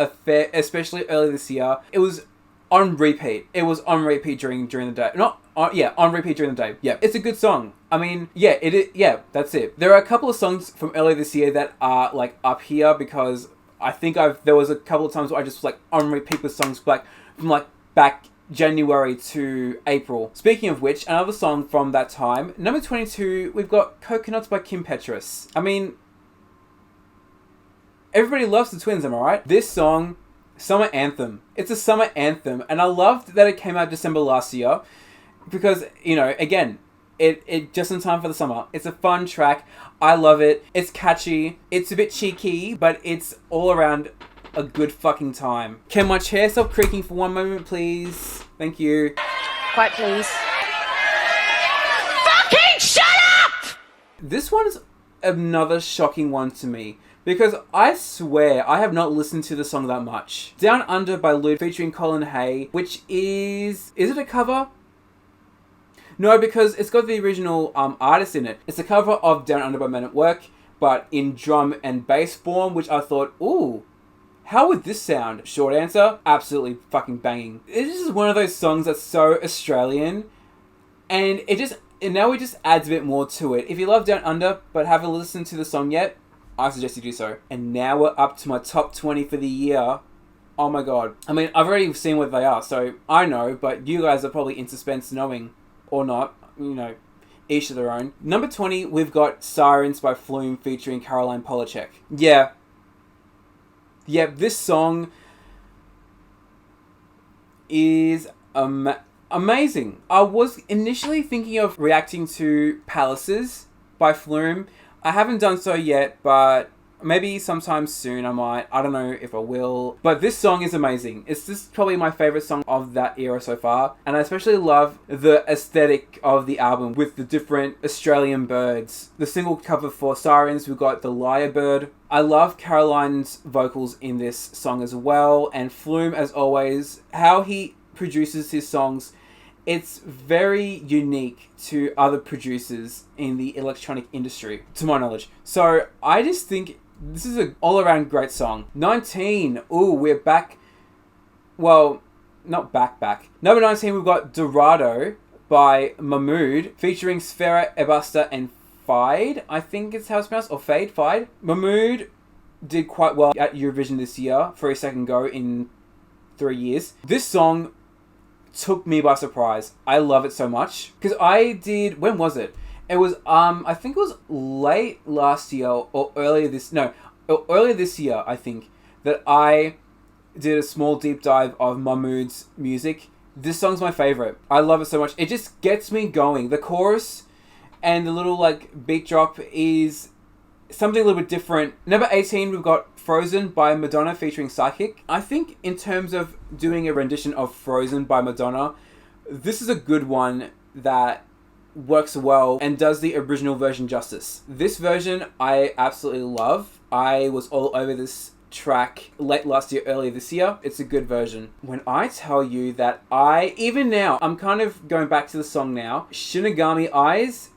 especially earlier this year. It was on repeat. It was on repeat during the day. On repeat during the day. Yeah, it's a good song. I mean, yeah, that's it. There are a couple of songs from earlier this year that are like up here, because I think there was a couple of times where I just like on repeat with songs from back January to April. Speaking of which, another song from that time, number 22, we've got Coconuts by Kim Petras. I mean, everybody loves the Twins, am I right? This song, summer anthem. It's a summer anthem, and I loved that it came out December last year, because, you know, again, it just in time for the summer. It's a fun track. I love it. It's catchy. It's a bit cheeky, but it's all around a good fucking time. Can my chair stop creaking for one moment, please? Thank you. Quiet, please. Fucking shut up! This one's another shocking one to me. Because I swear I have not listened to the song that much. Down Under by Lude featuring Colin Hay, which is it a cover? No, because it's got the original artist in it. It's a cover of Down Under by Men at Work, but in drum and bass form, which I thought, ooh, how would this sound? Short answer, absolutely fucking banging. It is one of those songs that's so Australian, and now it just adds a bit more to it. If you love Down Under, but haven't listened to the song yet, I suggest you do so. And now we're up to my top 20 for the year. Oh my god. I mean, I've already seen what they are, so I know, but you guys are probably in suspense knowing, or not, you know, each of their own. Number 20, we've got Sirens by Flume featuring Caroline Polachek. Yeah, this song is amazing. I was initially thinking of reacting to Palaces by Flume. I haven't done so yet, but maybe sometime soon I might. I don't know if I will. But this song is amazing. It's just probably my favourite song of that era so far. And I especially love the aesthetic of the album with the different Australian birds. The single cover for Sirens, we've got the lyrebird. I love Caroline's vocals in this song as well. And Flume, as always, how he produces his songs, it's very unique to other producers in the electronic industry, to my knowledge. So I just think this is an all-around great song. 19. Ooh, we're back. Well, not back. Number 19, we've got Dorado by Mahmood, featuring Sfera Ebusta and Fide. I think it's how it's pronounced, or Fide. Mahmood did quite well at Eurovision this year for his second go in 3 years. This song took me by surprise. I love it so much. Because when was it? It was, I think it was late last year or earlier this year, I think, that I did a small deep dive of Mahmood's music. This song's my favorite. I love it so much. It just gets me going. The chorus and the little, like, beat drop is something a little bit different. Number 18, we've got Frozen by Madonna featuring Psychic. I think in terms of doing a rendition of Frozen by Madonna, this is a good one that works well and does the original version justice. This version I absolutely love. I was all over this track late last year, earlier this year. It's a good version. When I tell you that even now, I'm kind of going back to the song now. Shinigami Eyes.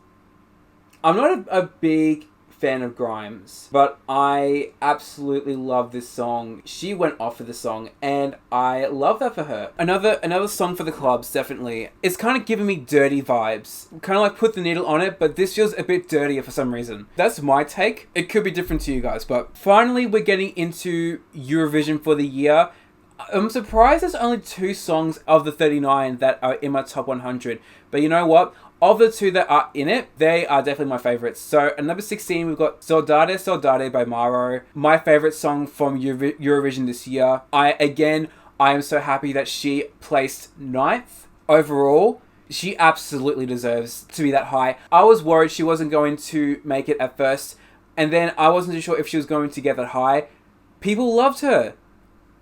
I'm not a big fan of Grimes, but I absolutely love this song. She went off for the song, and I love that for her. Another song for the clubs, definitely. It's kind of giving me dirty vibes. Kind of like Put the Needle on It, but this feels a bit dirtier for some reason. That's my take. It could be different to you guys, but finally we're getting into Eurovision for the year. I'm surprised there's only 2 songs of the 39 that are in my top 100, but you know what? Of the 2 that are in it, they are definitely my favourites. So at number 16, we've got Saudade by Maro. My favourite song from Eurovision this year. I am so happy that she placed 9th overall. She absolutely deserves to be that high. I was worried she wasn't going to make it at first, and then I wasn't too sure if she was going to get that high. People loved her.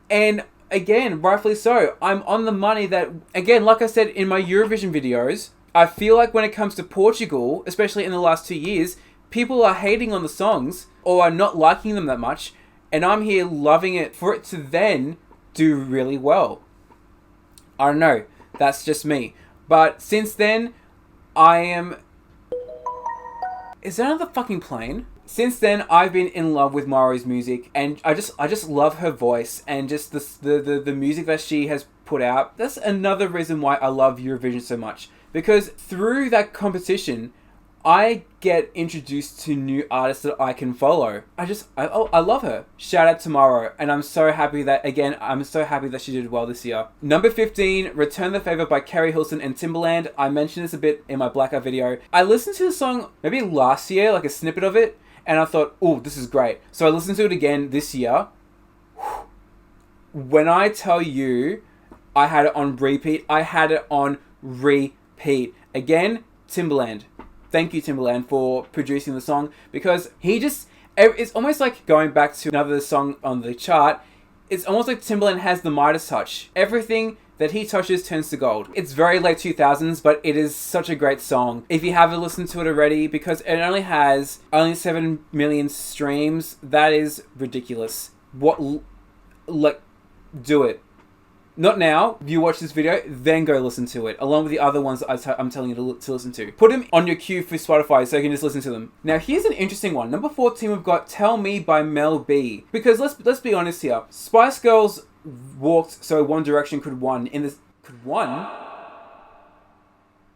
And again, rightfully so. I'm on the money that, again, like I said in my Eurovision videos, I feel like when it comes to Portugal, especially in the last 2 years, people are hating on the songs or are not liking them that much, and I'm here loving it for it to then do really well. I don't know, that's just me. But since then, Is that another fucking plane? Since then, I've been in love with Maro's music, and I just love her voice and just the music that she has put out. That's another reason why I love Eurovision so much. Because through that competition, I get introduced to new artists that I can follow. I love her. Shout out to Maro. And I'm so happy that she did well this year. Number 15, Return the Favour by Kerry Hilson and Timbaland. I mentioned this a bit in my Blackout video. I listened to the song maybe last year, like a snippet of it, and I thought, oh, this is great. So I listened to it again this year. When I tell you I had it on repeat, I had it on repeat. Again, Timbaland. Thank you, Timbaland, for producing the song, because it's almost like going back to another song on the chart. It's almost like Timbaland has the Midas touch. Everything that he touches turns to gold. It's very late 2000s, but it is such a great song. If you haven't listened to it already, because it only has 7 million streams, that is ridiculous. Do it. Not now. You watch this video, then go listen to it, along with the other ones that I'm telling you to listen to. Put them on your queue for Spotify so you can just listen to them. Now, here's an interesting one. Number 14, we've got Tell Me by Mel B. Because let's be honest here. Spice Girls walked so One Direction could won in this... Could won?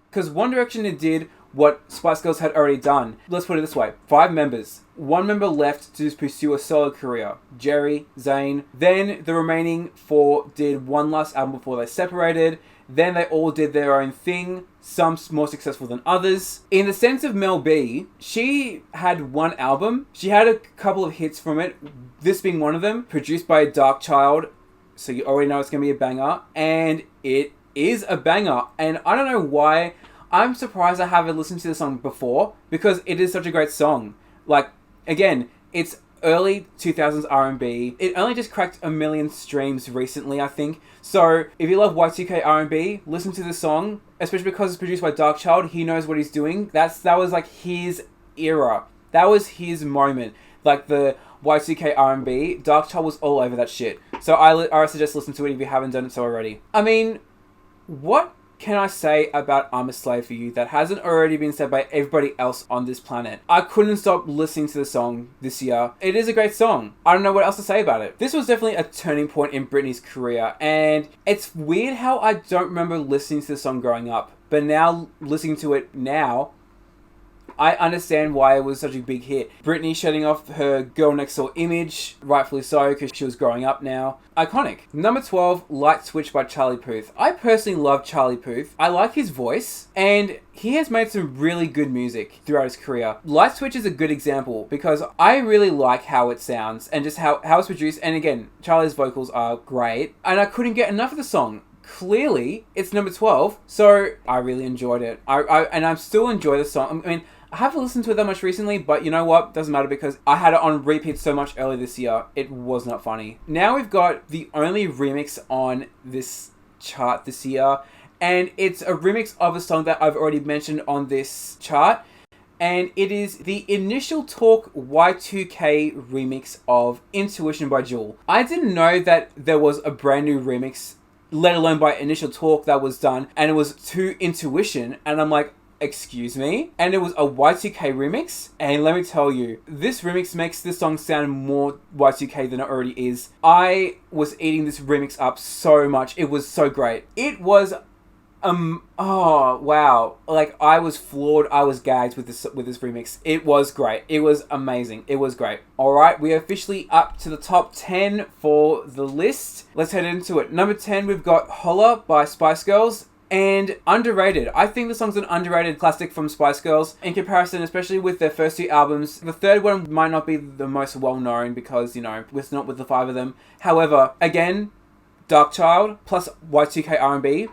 Because One Direction did what Spice Girls had already done. Let's put it this way. 5 members. 1 member left to pursue a solo career. Jerry, Zayn. Then the remaining 4 did one last album before they separated. Then they all did their own thing. Some more successful than others. In the sense of Mel B, she had 1 album. She had a couple of hits from it. This being one of them. Produced by a Dark Child. So you already know it's going to be a banger. And it is a banger. And I don't know why... I'm surprised I haven't listened to the song before, because it is such a great song. Like, again, it's early 2000s R&B. It only just cracked 1 million streams recently, I think. So, if you love Y2K R&B, listen to the song, especially because it's produced by Dark Child. He knows what he's doing. That was like his era. That was his moment. Like the Y2K R&B, Dark Child was all over that shit. So I suggest listen to it if you haven't done it so already. I mean, what can I say about I'm a Slave for You that hasn't already been said by everybody else on this planet? I couldn't stop listening to the song this year. It is a great song. I don't know what else to say about it. This was definitely a turning point in Britney's career, and it's weird how I don't remember listening to the song growing up, but now listening to it now, I understand why it was such a big hit. Britney shedding off her girl next door image, rightfully so, because she was growing up now. Iconic. Number 12, Light Switch by Charli Puth. I personally love Charli Puth. I like his voice, and he has made some really good music throughout his career. Light Switch is a good example, because I really like how it sounds, and just how it's produced, and again, Charli's vocals are great, and I couldn't get enough of the song. Clearly, it's number 12, so I really enjoyed it. And I still enjoy the song. I mean, I haven't listened to it that much recently, but you know what? Doesn't matter because I had it on repeat so much earlier this year. It was not funny. Now we've got the only remix on this chart this year, and it's a remix of a song that I've already mentioned on this chart, and it is the Initial Talk Y2K remix of Intuition by Jewel. I didn't know that there was a brand new remix, let alone by Initial Talk, that was done, and it was to Intuition, and I'm like, excuse me? And it was a Y2K remix, and let me tell you, this remix makes this song sound more Y2K than it already is. I was eating this remix up so much. It was so great. It was oh wow, like I was floored. I was gagged with this remix. It was great. It was amazing. It was great. All right, we are officially up to the top 10 for the list. Let's head into it. Number 10, we've got Holla by Spice Girls. And underrated. I think the song's an underrated classic from Spice Girls in comparison, especially with their first 2 albums. The third one might not be the most well-known because, you know, it's not with the 5 of them. However, again, Dark Child plus Y2K R&B,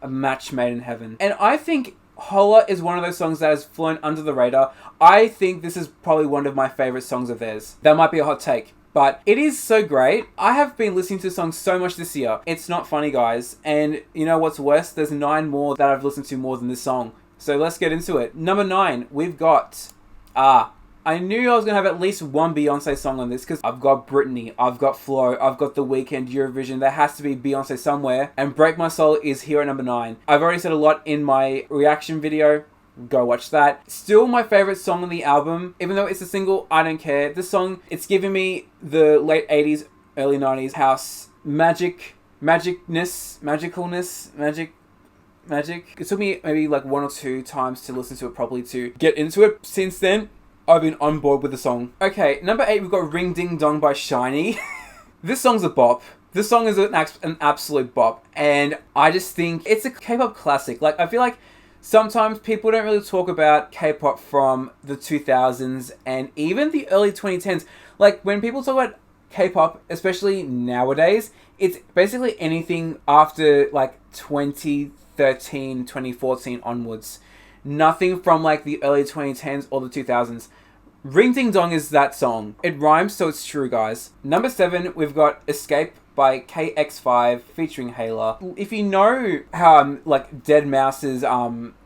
a match made in heaven. And I think Holla is one of those songs that has flown under the radar. I think this is probably one of my favorite songs of theirs. That might be a hot take, but it is so great. I have been listening to the song so much this year. It's not funny, guys. And you know what's worse? There's 9 more that I've listened to more than this song. So let's get into it. Number 9, we've got... I knew I was going to have at least one Beyonce song on this because I've got Britney, I've got Flo, I've got The Weeknd, Eurovision. There has to be Beyonce somewhere. And Break My Soul is here at number 9. I've already said a lot in my reaction video. Go watch that. Still my favorite song on the album. Even though it's a single, I don't care. This song, it's giving me the late 80s, early 90s house magic. It took me maybe like 1 or 2 times to listen to it properly to get into it. Since then, I've been on board with the song. Okay, number 8, we've got Ring Ding Dong by SHINee. This song's a bop. This song is an absolute bop. And I just think it's a K-pop classic. Like, I feel like sometimes people don't really talk about K-pop from the 2000s and even the early 2010s. Like, when people talk about K-pop, especially nowadays, it's basically anything after, like, 2013, 2014 onwards. Nothing from, like, the early 2010s or the 2000s. Ring Ding Dong is that song. It rhymes, so it's true, guys. Number 7, we've got Escape by KX5 featuring Hala. If you know how like Dead Mouse's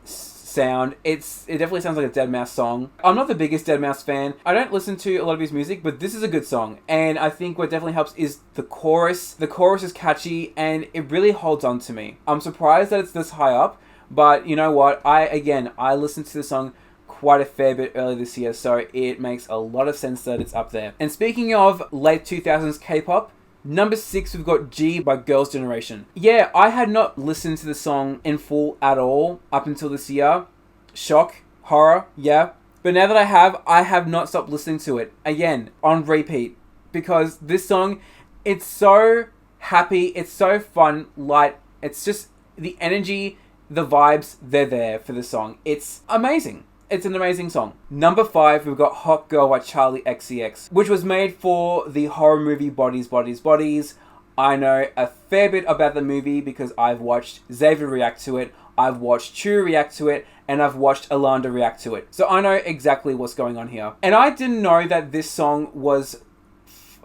sound, it definitely sounds like a Dead Mouse song. I'm not the biggest Dead Mouse fan. I don't listen to a lot of his music, but this is a good song. And I think what definitely helps is the chorus. The chorus is catchy and it really holds on to me. I'm surprised that it's this high up, but you know what? I listened to the song quite a fair bit earlier this year, so it makes a lot of sense that it's up there. And speaking of late 2000s K-pop, number 6, we've got G by Girls' Generation. Yeah, I had not listened to the song in full at all up until this year. Shock, horror, yeah. But now that I have not stopped listening to it, again, on repeat. Because this song, it's so happy, it's so fun, light, it's just the energy, the vibes, they're there for the song. It's amazing. It's an amazing song. Number 5, we've got Hot Girl by Charli XCX, which was made for the horror movie Bodies. I know a fair bit about the movie because I've watched Xavier react to it, I've watched Chu react to it, and I've watched Alanda react to it. So I know exactly what's going on here. And I didn't know that this song was...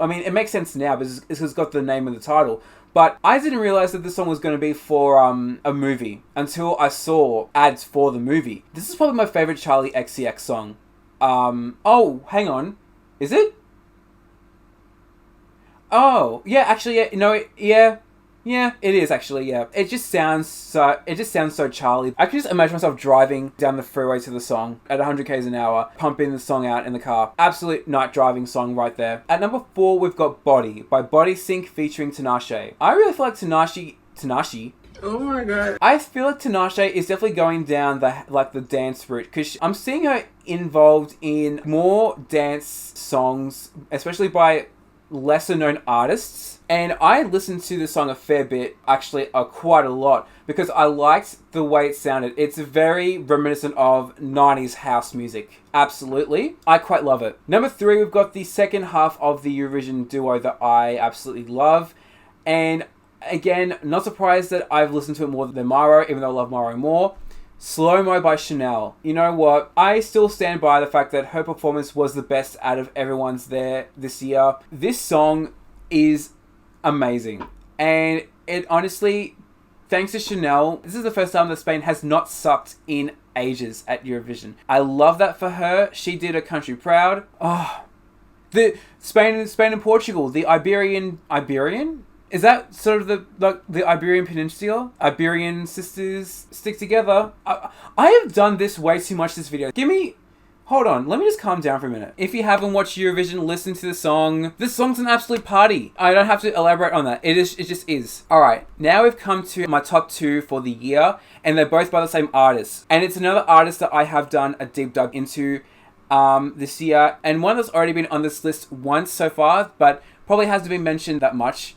I mean, it makes sense now because it's got the name of the title. But I didn't realize that this song was going to be for a movie until I saw ads for the movie. This is probably my favorite Charli XCX song. Oh, hang on. Is it? Oh, yeah, actually, yeah, no, yeah, it is actually, yeah. It just sounds so Charli. I can just imagine myself driving down the freeway to the song at 100 k's an hour, pumping the song out in the car. Absolute night driving song right there. At number 4, we've got Body by Bodysync featuring Tinashe. I really feel like Tinashe. Oh my god. I feel like Tinashe is definitely going down the dance route because I'm seeing her involved in more dance songs, especially by lesser known artists. And I listened to the song a fair bit, actually quite a lot, because I liked the way it sounded. It's very reminiscent of 90s house music. Absolutely. I quite love it. Number 3, we've got the second half of the Eurovision duo that I absolutely love. And again, not surprised that I've listened to it more than Maro, even though I love Maro more. Slow Mo by Chanel. You know what? I still stand by the fact that her performance was the best out of everyone's there this year. This song is amazing. And it honestly, thanks to Chanel, this is the first time that Spain has not sucked in ages at Eurovision. I love that for her. She did her country proud. Oh, the Spain and Portugal, the Iberian? Is that sort of the Iberian Peninsula? Iberian sisters stick together. I have done this way too much this video. Hold on, let me just calm down for a minute. If you haven't watched Eurovision, listen to the song. This song's an absolute party. I don't have to elaborate on that. It just is. Alright, now we've come to my top 2 for the year, and they're both by the same artist. And it's another artist that I have done a deep dive into this year, and one that's already been on this list once so far, but probably hasn't been mentioned that much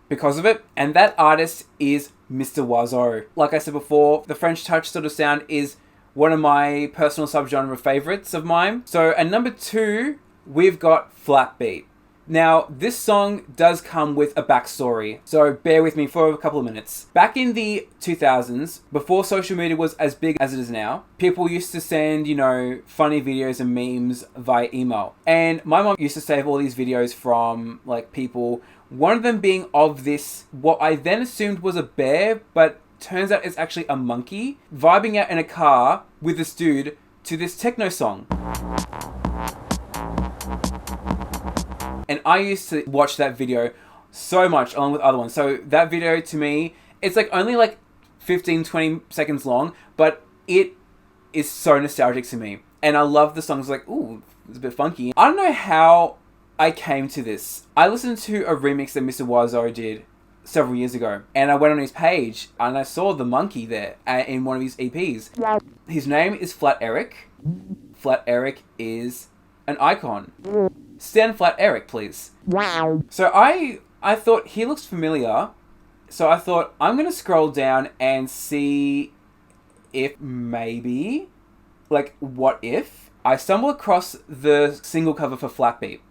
because of it. And that artist is Mr. Oizo. Like I said before, the French touch sort of sound is one of my personal subgenre favorites of mine. So at number 2, we've got Flat Beat. Now, this song does come with a backstory, so bear with me for a couple of minutes. Back in the 2000s, before social media was as big as it is now, people used to send, funny videos and memes via email. And my mom used to save all these videos from, people, one of them being of this, what I then assumed was a bear, but turns out it's actually a monkey, vibing out in a car with this dude to this techno song. And I used to watch that video so much along with other ones. So that video to me, it's only 15-20 seconds long, but it is so nostalgic to me. And I love the songs ooh, it's a bit funky. I don't know how I came to this. I listened to a remix that Mr. Oizo did several years ago, and I went on his page and I saw the monkey there in one of his EPs. His name is Flat Eric. Flat Eric is an icon. Stan Flat Eric, please. Wow. So I thought he looks familiar, so I thought I'm gonna scroll down and see if maybe, what if I stumble across the single cover for Flat Beat,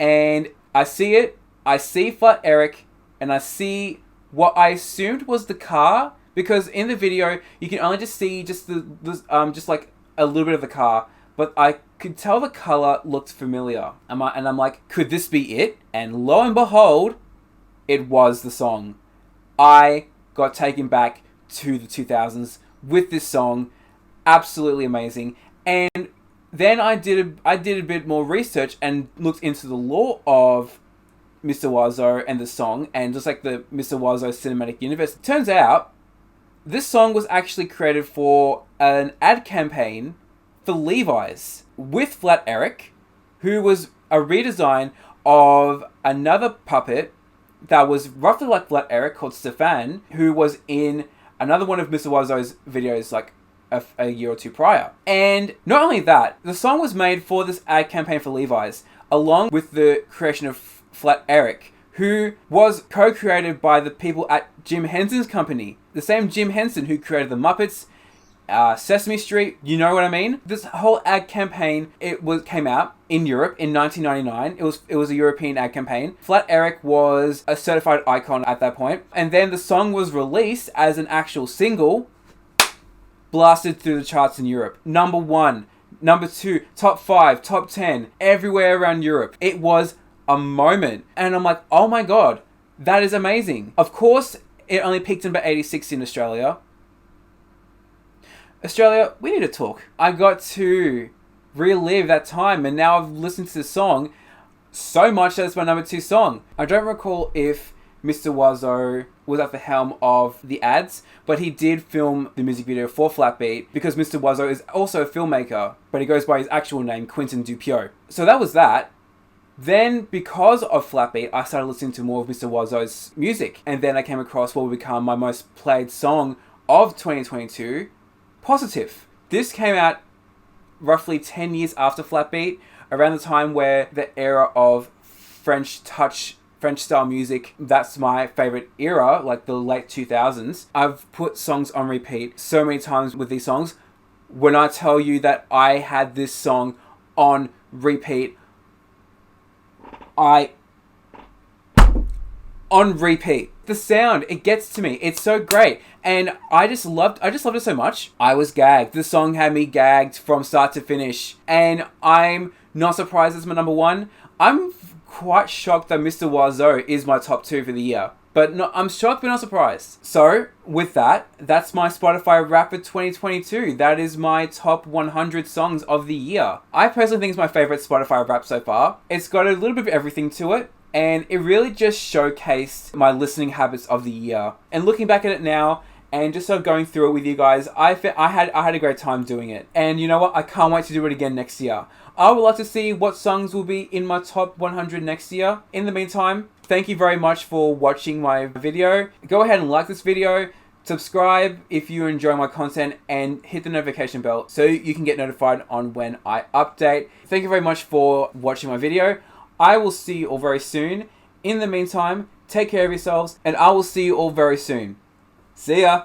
and I see it. I see Flat Eric. And I see what I assumed was the car, because in the video you can only just see just a little bit of the car, but I could tell the color looked familiar. And I'm like, could this be it? And lo and behold, it was the song. I got taken back to the 2000s with this song. Absolutely amazing. And then I did a bit more research and looked into the lore of Mr. Oizo and the song, and just like the Mr. Oizo cinematic universe. Turns out, this song was actually created for an ad campaign for Levi's with Flat Eric, who was a redesign of another puppet that was roughly like Flat Eric called Stefan, who was in another one of Mr. Oizo's videos like a year or two prior. And not only that, the song was made for this ad campaign for Levi's, along with the creation of Flat Eric, who was co-created by the people at Jim Henson's company. The same Jim Henson who created the Muppets, Sesame Street, you know what I mean? This whole ad campaign, came out in Europe in 1999. It was a European ad campaign. Flat Eric was a certified icon at that point. And then the song was released as an actual single, blasted through the charts in Europe. Number 1, number 2, top 5, top 10, everywhere around Europe. It was a moment. And I'm like, oh my god, that is amazing. Of course, it only peaked in about 86 in Australia. Australia, we need to talk. I got to relive that time, and now I've listened to this song so much that it's my number 2 song. I don't recall if Mr. Oizo was at the helm of the ads, but he did film the music video for Flatbeat, because Mr. Oizo is also a filmmaker, but he goes by his actual name, Quentin Dupieux. So that was that. Then, because of Flatbeat, I started listening to more of Mr. Oizo's music, and then I came across what would become my most played song of 2022, Positive. This came out roughly 10 years after Flatbeat, around the time where the era of French style music, that's my favorite era, like the late 2000s. I've put songs on repeat so many times with these songs. When I tell you that I had this song on repeat, on repeat. The sound, it gets to me. It's so great. And I just loved it so much. I was gagged. The song had me gagged from start to finish. And I'm not surprised it's my number 1. I'm quite shocked that Mr. Oizo is my top 2 for the year. But no, I'm shocked but not surprised. So, with that, that's my Spotify Wrap for 2022. That is my top 100 songs of the year. I personally think it's my favorite Spotify Wrap so far. It's got a little bit of everything to it, and it really just showcased my listening habits of the year. And looking back at it now, and just sort of going through it with you guys, I had a great time doing it. And you know what? I can't wait to do it again next year. I would like to see what songs will be in my top 100 next year. In the meantime, thank you very much for watching my video. Go ahead and like this video, subscribe if you enjoy my content, and hit the notification bell so you can get notified on when I update. Thank you very much for watching my video. I will see you all very soon. In the meantime, take care of yourselves, and I will see you all very soon. See ya!